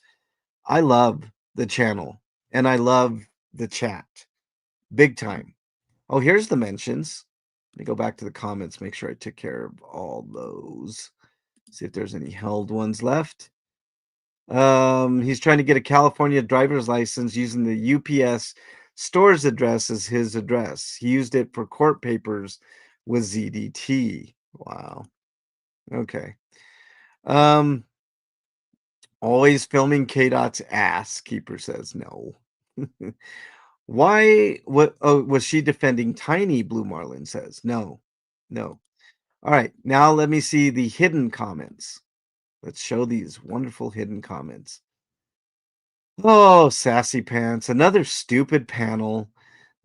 I love the channel and I love the chat. Big time. Oh, here's the mentions. Let me go back to the comments, make sure I took care of all those. See if there's any held ones left. He's trying to get a California driver's license using the UPS store's address as his address. He used it for court papers with ZDT. Wow. Okay. Um, always filming K-Dot's ass, Keeper says no. Why what oh was she defending Tiny? Blue Marlin says. No. No. All right. Now let me see the hidden comments. Let's show these wonderful hidden comments. Oh, sassy pants. Another stupid panel.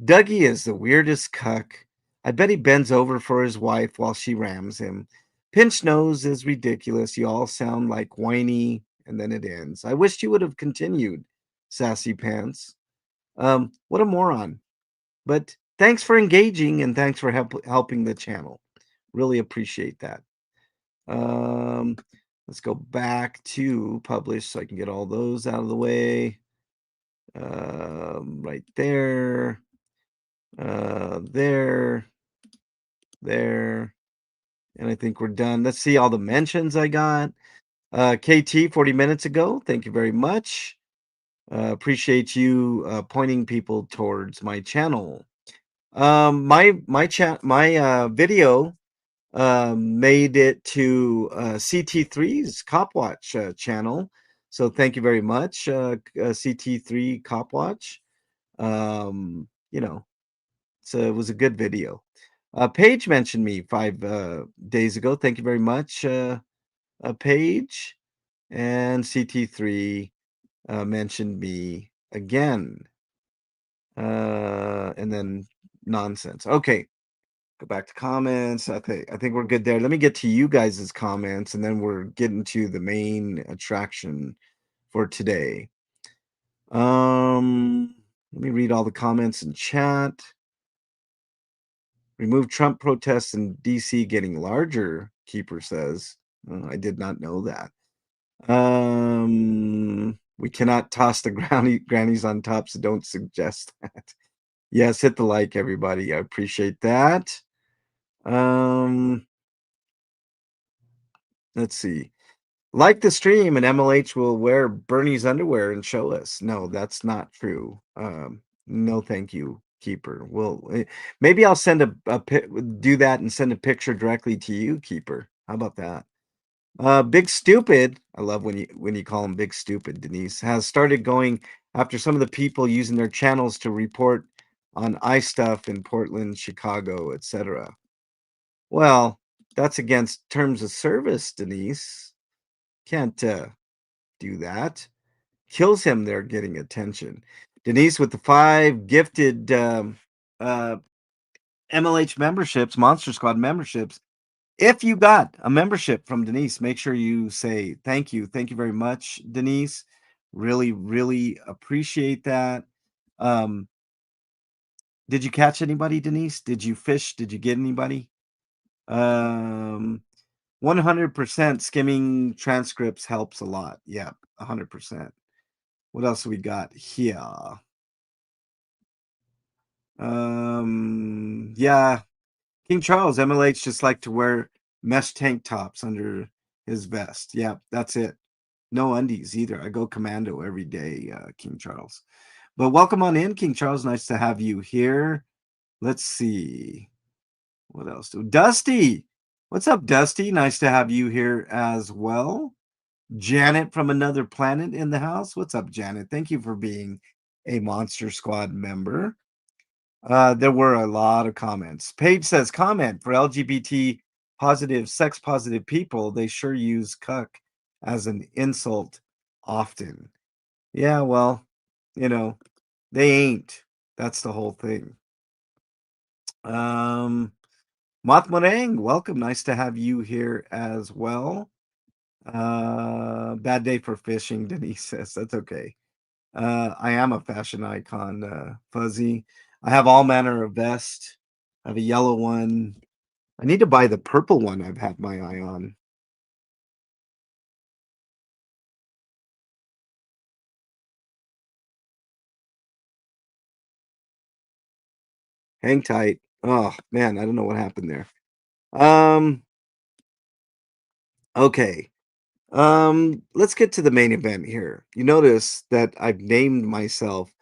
Dougie is the weirdest cuck. I bet he bends over for his wife while she rams him. Pinch nose is ridiculous. You all sound like whiny, and then it ends. I wish you would have continued, sassy pants. What a moron. But thanks for engaging and thanks for helping the channel. Really appreciate that. Um, let's go back to publish so I can get all those out of the way. Right there, there, there, and I think we're done. Let's see all the mentions I got. KT 40 minutes ago. Thank you very much. Appreciate you pointing people towards my channel. My video made it to CT3's Cop Watch channel. So thank you very much, CT3 Cop Watch. You know, so it was a good video. Paige mentioned me 5 days ago. Thank you very much, Paige. And CT3 mentioned me again. And then nonsense. Okay, go back to comments. I think we're good there. Let me get to you guys' comments, and then we're getting to the main attraction for today. Let me read all the comments in chat. Remove Trump protests in DC getting larger, Keeper says. I did not know that. We cannot toss the grannies on top, so don't suggest that. Yes, hit the like, everybody. I appreciate that. Let's see. Like the stream, and MLH will wear Bernie's underwear and show us. No, that's not true. No, thank you, Keeper. Maybe I'll send do that and send a picture directly to you, Keeper. How about that? Big Stupid, I love when you call him Big Stupid, Denise, has started going after some of the people using their channels to report on stuff in Portland, Chicago, etc. Well, that's against terms of service, Denise. Can't do that. Kills him there getting attention. Denise with the 5 gifted MLH memberships, Monster Squad memberships. If you got a membership from Denise, make sure you say thank you. Thank you very much, Denise. Really, really appreciate that. Did you catch anybody, Denise? Did you fish? Did you get anybody? 100% skimming transcripts helps a lot. Yeah, 100%. What else we got here? Yeah, King Charles, MLH just like to wear mesh tank tops under his vest. Yeah, that's it. No undies either. I go commando every day, King Charles. But welcome on in, King Charles. Nice to have you here. Let's see. What else? Dusty. What's up, Dusty? Nice to have you here as well. Janet from Another Planet in the house. What's up, Janet? Thank you for being a Monster Squad member. There were a lot of comments. Paige says, comment for LGBT positive, sex positive people, they sure use cuck as an insult often. Yeah, well, they ain't. That's the whole thing. Moth Morang, welcome. Nice to have you here as well. Bad day for fishing, Denise says. That's okay. I am a fashion icon, Fuzzy. I have all manner of vests. I have a yellow one. I need to buy the purple one I've had my eye on. Hang tight. Oh man, I don't know what happened there. Okay. Let's get to the main event here. You notice that I've named myself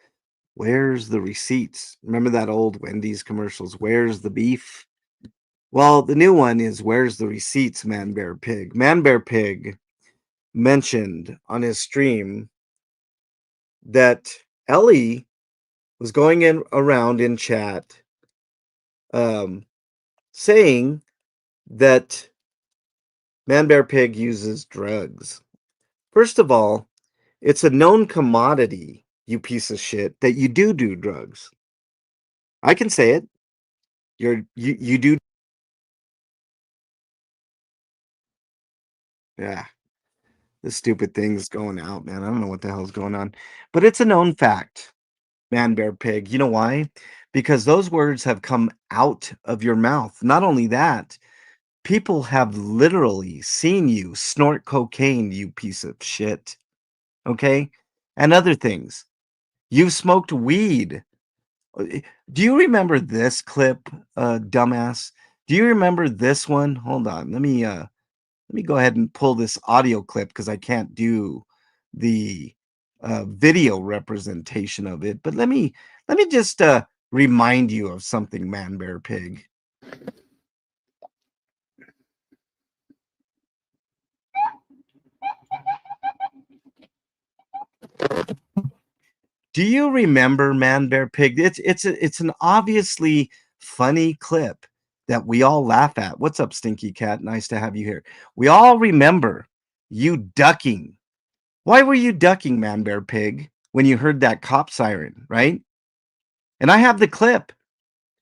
Where's the Receipts? Remember that old Wendy's commercials? Where's the beef? Well, the new one is Where's the Receipts, Man Bear Pig? Man Bear Pig mentioned on his stream that Ellie was going in around in chat saying that Man Bear Pig uses drugs. First of all, it's a known commodity, you piece of shit, that you do drugs. I can say it. You do. Yeah, this stupid thing's going out, man. I don't know what the hell's going on, but it's a known fact. Man, bear, pig. You know why? Because those words have come out of your mouth. Not only that, people have literally seen you snort cocaine, you piece of shit. Okay? And other things. You've smoked weed. Do you remember this clip, dumbass? Do you remember this one? Hold on. Let me go ahead and pull this audio clip because I can't do the video representation of it. But let me just remind you of something, Man Bear Pig. Do you remember Man Bear Pig? It's an obviously funny clip that we all laugh at. What's up, Stinky Cat? Nice to have you here. We all remember you ducking. Why were you ducking, Man Bear Pig, when you heard that cop siren, right? And I have the clip.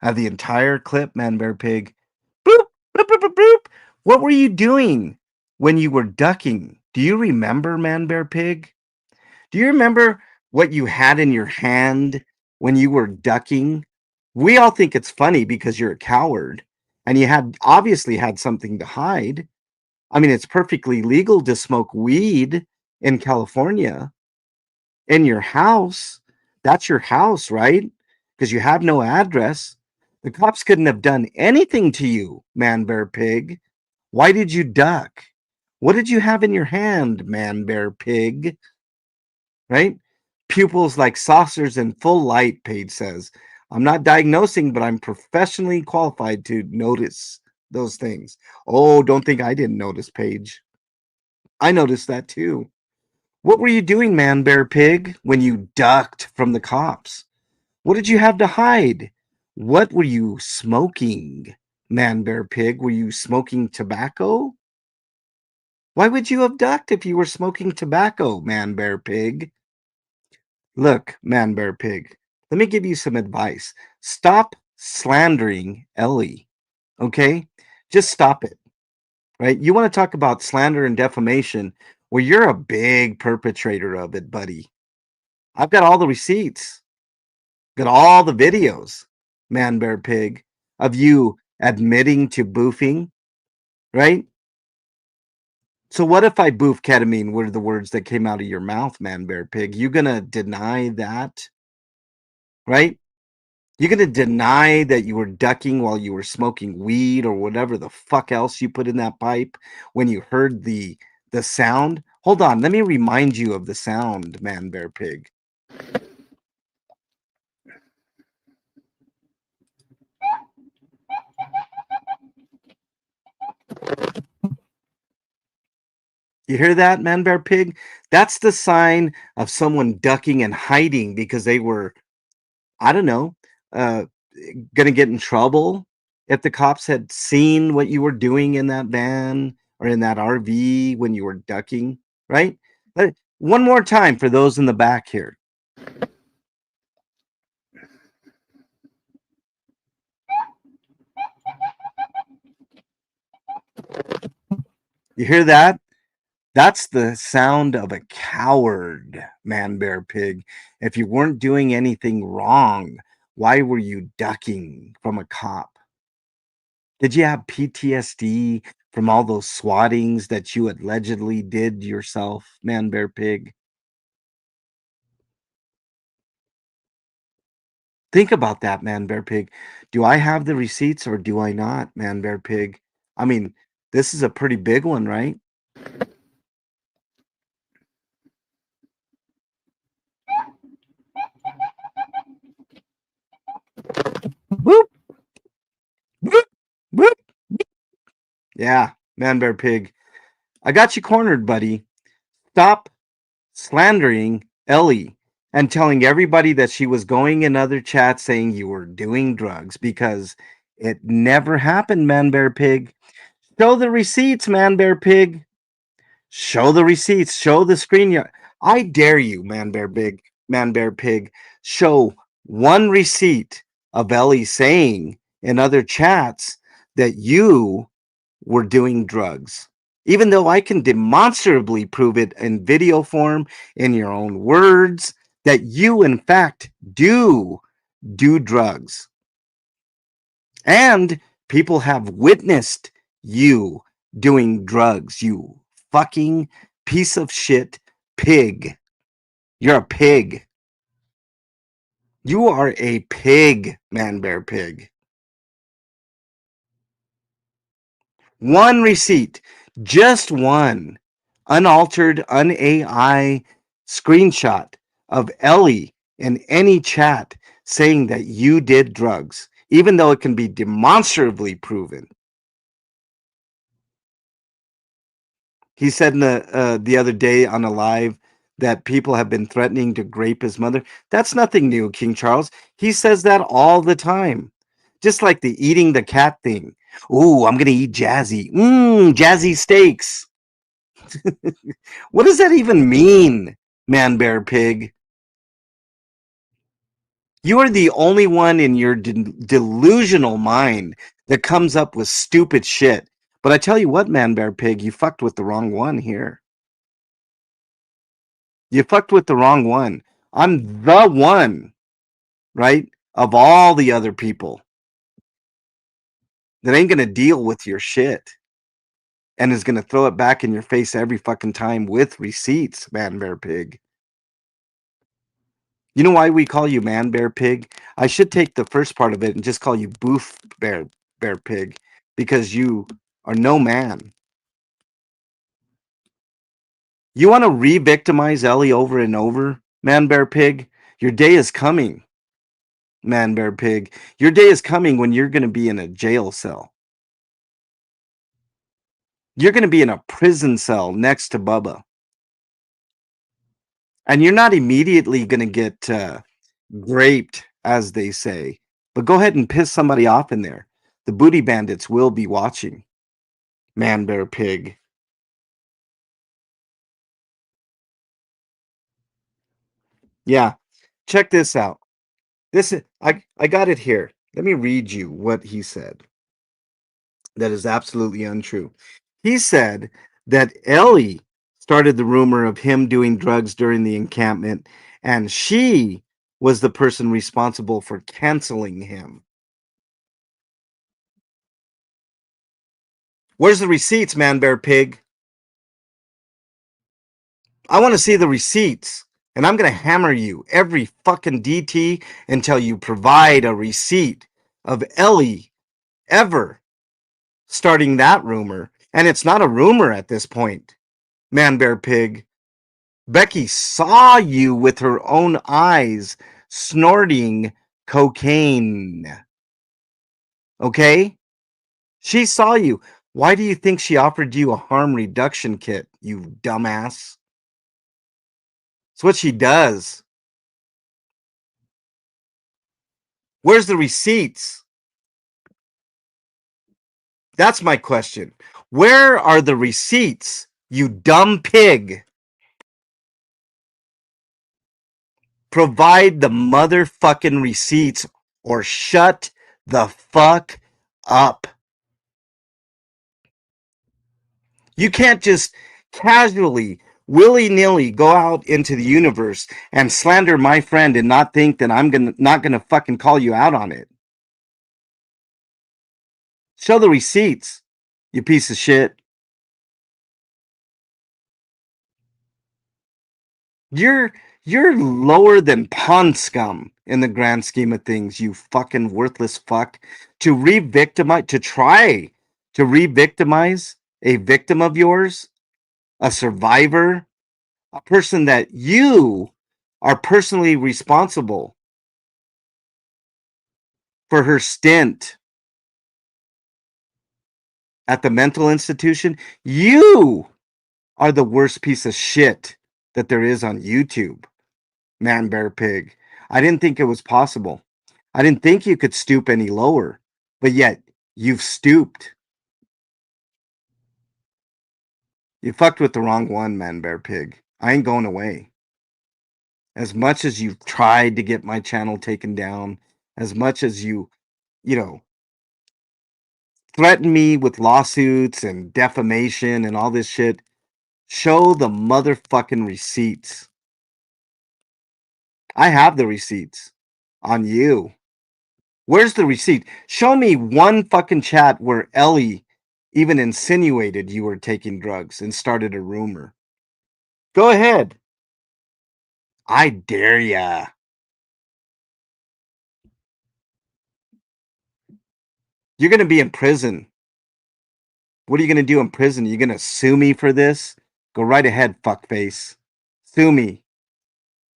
I have the entire clip, Man Bear Pig. Boop, boop, boop, boop, boop. What were you doing when you were ducking? Do you remember, Man Bear Pig? Do you remember what you had in your hand when you were ducking. We all think it's funny because you're a coward and you had obviously had something to hide. I mean, it's perfectly legal to smoke weed in California in your house. That's your house, right? Because you have no address. The cops couldn't have done anything to you, man, bear, pig. Why did you duck? What did you have in your hand, man, bear, pig? Right? Pupils like saucers in full light, Paige says. I'm not diagnosing, but I'm professionally qualified to notice those things. Oh, don't think I didn't notice, Paige. I noticed that too. What were you doing, man, bear, pig, when you ducked from the cops? What did you have to hide? What were you smoking, man, bear, pig? Were you smoking tobacco? Why would you have ducked if you were smoking tobacco, man, bear, pig? Look, man, bear, pig, let me give you some advice. Stop slandering Ellie, okay? Just stop it, right? You want to talk about slander and defamation? Well, you're a big perpetrator of it, buddy. I've got all the receipts, got all the videos, man, bear, pig, of you admitting to boofing, right? So what if I boof ketamine were the words that came out of your mouth, man, bear, pig? You gonna deny that, right? You gonna deny that you were ducking while you were smoking weed or whatever the fuck else you put in that pipe when you heard the sound? Hold on, let me remind you of the sound, man, bear, pig. You hear that, man, bear, pig? That's the sign of someone ducking and hiding because they were, I don't know, uh, gonna get in trouble if the cops had seen what you were doing in that van or in that RV when you were ducking, right? One more time for those in the back here. You hear that? That's the sound of a coward, man, bear, pig. If you weren't doing anything wrong, why were you ducking from a cop? Did you have PTSD from all those swattings that you allegedly did yourself, man, bear, pig? Think about that, man, bear, pig. Do I have the receipts or do I not, man, bear, pig? I mean, this is a pretty big one, right? Whoop, whoop, whoop. Yeah, man, bear, pig. I got you cornered, buddy. Stop slandering Ellie and telling everybody that she was going in other chats saying you were doing drugs because it never happened, man, bear, pig. Show the receipts, man, bear, pig. Show the receipts. Show the screen. I dare you, man, bear, pig. Show one receipt of Ellie saying in other chats that you were doing drugs. Even though I can demonstrably prove it in video form, in your own words, that you, in fact, do drugs. And people have witnessed you doing drugs, you fucking piece of shit pig. You're a pig. You are a pig, man, bear, pig. One receipt, just one unaltered, un-AI screenshot of Ellie in any chat saying that you did drugs, even though it can be demonstrably proven. He said in the other day on a live that people have been threatening to grape his mother. That's nothing new, King Charles. He says that all the time. Just like the eating the cat thing. Ooh, I'm gonna eat Jazzy. Jazzy steaks. What does that even mean, man, bear, pig? You are the only one in your delusional mind that comes up with stupid shit. But I tell you what, man, bear, pig, you fucked with the wrong one here. You fucked with the wrong one. I'm the one, right, of all the other people that ain't gonna deal with your shit and is gonna throw it back in your face every fucking time with receipts, man, bear, pig. You know why we call you man, bear, pig? I should take the first part of it and just call you boof, bear, pig, because you are no man. You want to re-victimize Ellie over and over, man, bear, pig? Your day is coming, man, bear, pig. Your day is coming when you're going to be in a jail cell. You're going to be in a prison cell next to Bubba. And you're not immediately going to get graped, as they say. But go ahead and piss somebody off in there. The booty bandits will be watching. Man, bear, pig. Yeah, check this out. This is I got it here. Let me read you what he said. That is absolutely untrue. He said that Ellie started the rumor of him doing drugs during the encampment, and she was the person responsible for canceling him. Where's the receipts, man, bear, pig? I want to see the receipts. And I'm going to hammer you every fucking DT until you provide a receipt of Ellie ever starting that rumor. And it's not a rumor at this point, man, bear, pig. Becky saw you with her own eyes snorting cocaine. Okay? She saw you. Why do you think she offered you a harm reduction kit, you dumbass? It's what she does. Where's the receipts? That's my question. Where are the receipts, you dumb pig? Provide the motherfucking receipts or shut the fuck up. You can't just casually, willy-nilly go out into the universe and slander my friend and not think that not gonna fucking call you out on it. Show the receipts, you piece of shit. You're you're lower than pond scum in the grand scheme of things, you fucking worthless fuck. To try to re-victimize a victim of yours, a survivor, a person that you are personally responsible for her stint at the mental institution. You are the worst piece of shit that there is on YouTube, man, bear, pig. I didn't think it was possible. I didn't think you could stoop any lower, but yet you've stooped. You fucked with the wrong one, man, bear, pig. I ain't going away. As much as you've tried to get my channel taken down, as much as you know, threaten me with lawsuits and defamation and all this shit, show the motherfucking receipts. I have the receipts on you. Where's the receipt? Show me one fucking chat where Ellie even insinuated you were taking drugs and started a rumor. Go ahead. I dare ya. You're going to be in prison. What are you going to do in prison? You going to sue me for this? Go right ahead, fuckface. Sue me.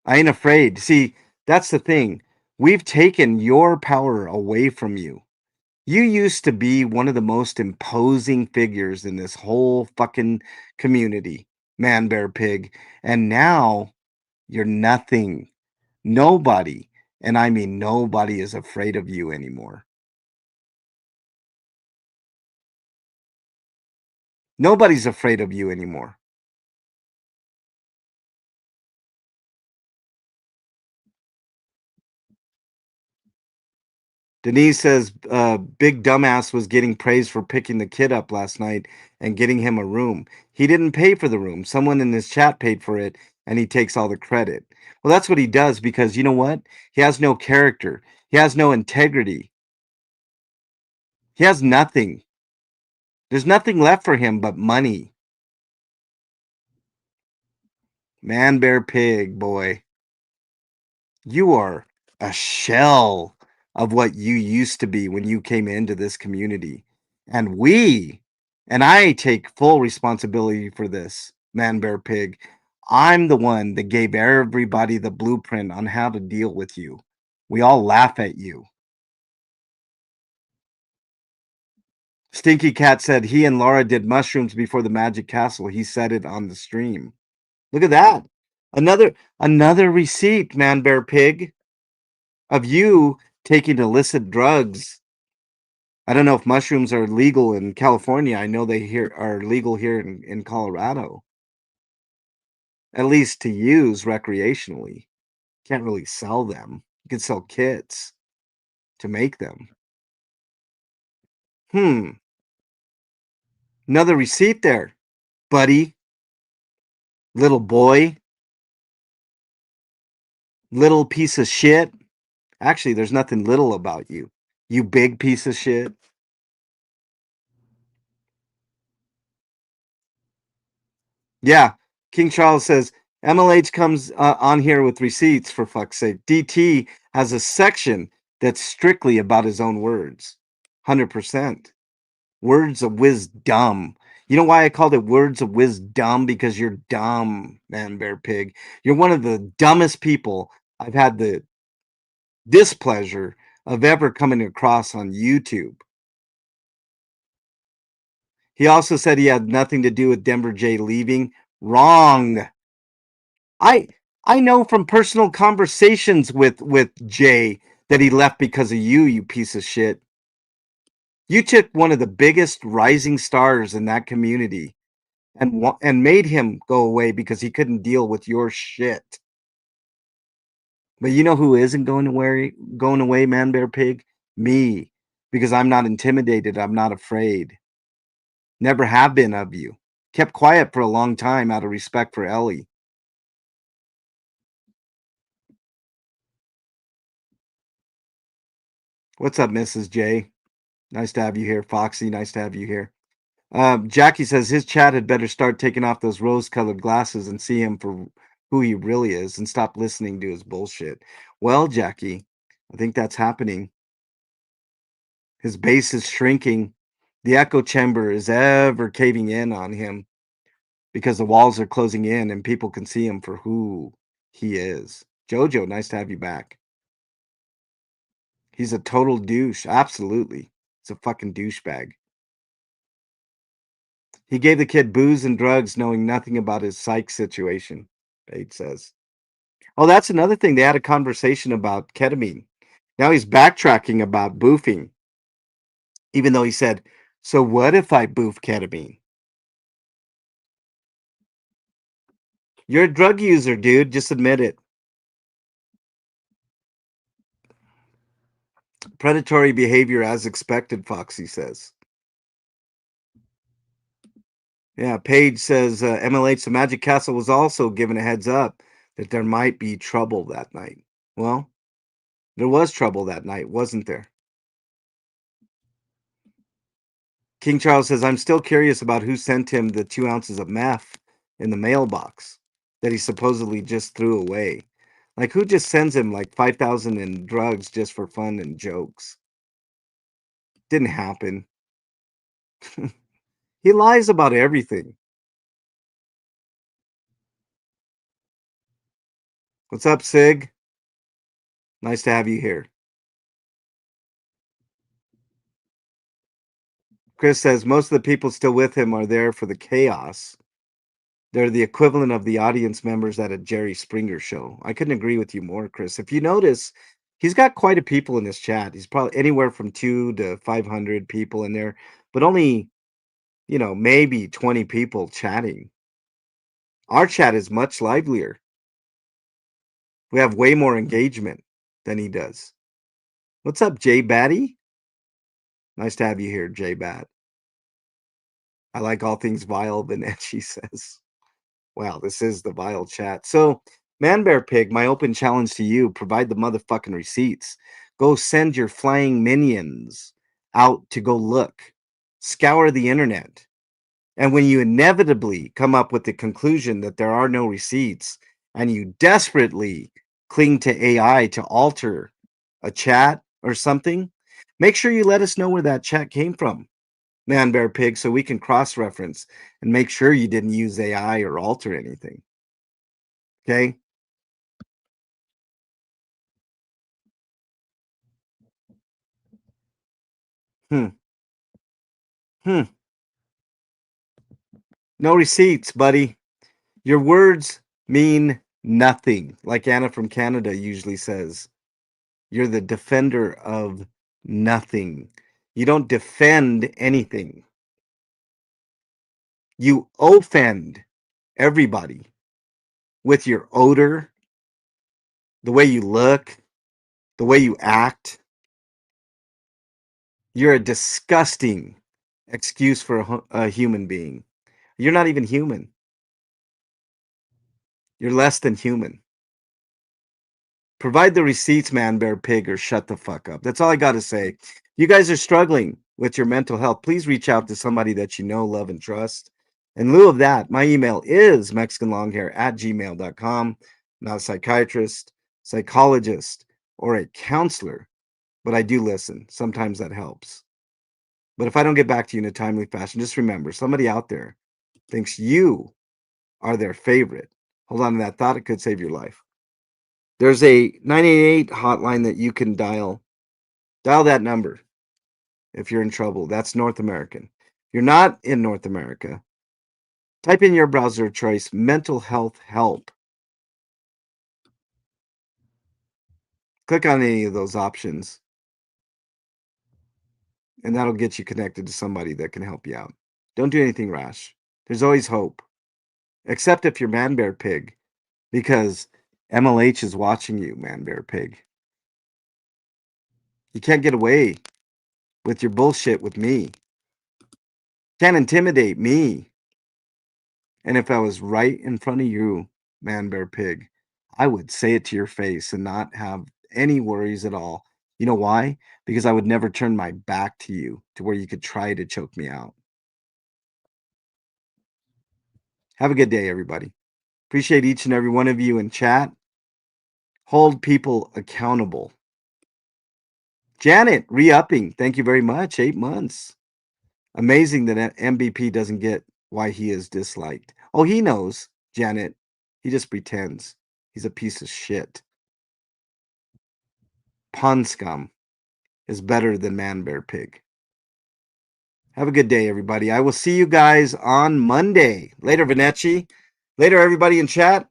I ain't afraid. See, that's the thing. We've taken your power away from you. You used to be one of the most imposing figures in this whole fucking community, man, bear, pig. And now you're nothing. Nobody, and I mean nobody, is afraid of you anymore. Nobody's afraid of you anymore. Denise says Big Dumbass was getting praised for picking the kid up last night and getting him a room. He didn't pay for the room. Someone in his chat paid for it, and he takes all the credit. Well, that's what he does because you know what? He has no character. He has no integrity. He has nothing. There's nothing left for him but money. Man, bear, pig, boy. You are a shell of what you used to be when you came into this community. And I take full responsibility for this, man, bear, pig. I'm the one that gave everybody the blueprint on how to deal with you. We all laugh at you. Stinky Cat said he and Laura did mushrooms before the Magic Castle. He said it on the stream. Look at that. Another receipt, man, bear, pig, of you taking illicit drugs. I don't know if mushrooms are legal in California. I know they here are legal here in Colorado, at least to use recreationally. Can't really sell them. You can sell kits to make them. Hmm. Another receipt there, buddy, little boy, little piece of shit. Actually, there's nothing little about you. You big piece of shit. Yeah. King Charles says MLH comes on here with receipts for fuck's sake. DT has a section that's strictly about his own words. 100%. Words of wisdom. You know why I called it words of wisdom? Because you're dumb, man, bear, pig. You're one of the dumbest people I've had the displeasure of ever coming across on YouTube. He also said he had nothing to do with Denver J leaving. Wrong. I I know from personal conversations with Jay that he left because of you, you piece of shit. You took one of the biggest rising stars in that community and made him go away because he couldn't deal with your shit. But you know who isn't going away, man, bear, pig? Me, because I'm not intimidated. I'm not afraid. Never have been of you. Kept quiet for a long time out of respect for Ellie. What's up, Mrs. J? Nice to have you here, Foxy. Nice to have you here. Jackie says his chat had better start taking off those rose-colored glasses and see him for who he really is and stop listening to his bullshit. Well, Jackie, I think that's happening. His base is shrinking. The echo chamber is ever caving in on him because the walls are closing in and people can see him for who he is. Jojo, nice to have you back. He's a total douche. Absolutely. He's a fucking douchebag. He gave the kid booze and drugs knowing nothing about his psych situation, Paige says. Oh, that's another thing. They had a conversation about ketamine. Now he's backtracking about boofing, even though he said, so what if I boof ketamine? You're a drug user, dude. Just admit it. Predatory behavior as expected, Foxy says. Yeah, Paige says MLH, the Magic Castle was also given a heads up that there might be trouble that night. Well, there was trouble that night, wasn't there? King Charles says, I'm still curious about who sent him the 2 ounces of meth in the mailbox that he supposedly just threw away. Like, who just sends him like 5,000 in drugs just for fun and jokes? Didn't happen. He lies about everything. What's up, Sig? Nice to have you here. Chris says, most of the people still with him are there for the chaos. They're the equivalent of the audience members at a Jerry Springer show. I couldn't agree with you more, Chris. If you notice, he's got quite a people in his chat. He's probably anywhere from 2 to 500 people in there, but only, maybe 20 people chatting. Our chat is much livelier. We have way more engagement than he does. What's up, Jay Batty? Nice to have you here, Jay Bat. I like all things vile, Vanette, she says. Wow, this is the vile chat. So, Man Bear Pig, my open challenge to you, provide the motherfucking receipts. Go send your flying minions out to go look. Scour the internet. And when you inevitably come up with the conclusion that there are no receipts and you desperately cling to AI to alter a chat or something, make sure you let us know where that chat came from, Man Bear Pig, so we can cross reference and make sure you didn't use AI or alter anything. Okay? Hmm. Hmm. No receipts, buddy. Your words mean nothing, like Anna from Canada usually says. You're the defender of nothing. You don't defend anything. You offend everybody with your odor, the way you look, the way you act. You're a disgusting excuse for a human being. You're not even human. You're less than human. Provide the receipts, Man Bear Pig, or shut the fuck up. That's all I got to say. You guys are struggling with your mental health. Please reach out to somebody that you know, love, and trust. In lieu of that, my email is mexicanlonghair@gmail.com. I'm not a psychiatrist, psychologist, or a counselor, but I do listen. Sometimes that helps. But if I don't get back to you in a timely fashion, just remember somebody out there thinks you are their favorite. Hold on to that thought. It could save your life. There's a 988 hotline that you can dial. Dial that number if you're in trouble. That's North American. If you're not in North America, type in your browser choice mental health help. Click on any of those options, and that'll get you connected to somebody that can help you out. Don't do anything rash. There's always hope, except if you're Man Bear Pig, because MLH is watching you, Man Bear Pig. You can't get away with your bullshit with me. Can't intimidate me. And if I was right in front of you, Man Bear Pig, I would say it to your face and not have any worries at all. You know why? Because I would never turn my back to you to where you could try to choke me out. Have a good day, everybody. Appreciate each and every one of you in chat. Hold people accountable. Janet, re-upping. Thank you very much. 8 months. Amazing that MVP doesn't get why he is disliked. Oh, he knows, Janet. He just pretends. He's a piece of shit. Pond scum is better than Man Bear Pig. Have a good day, everybody. I will see you guys on Monday. Later, Vanecci. Later, everybody in chat.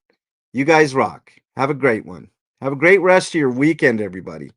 You guys rock. Have a great one. Have a great rest of your weekend, everybody.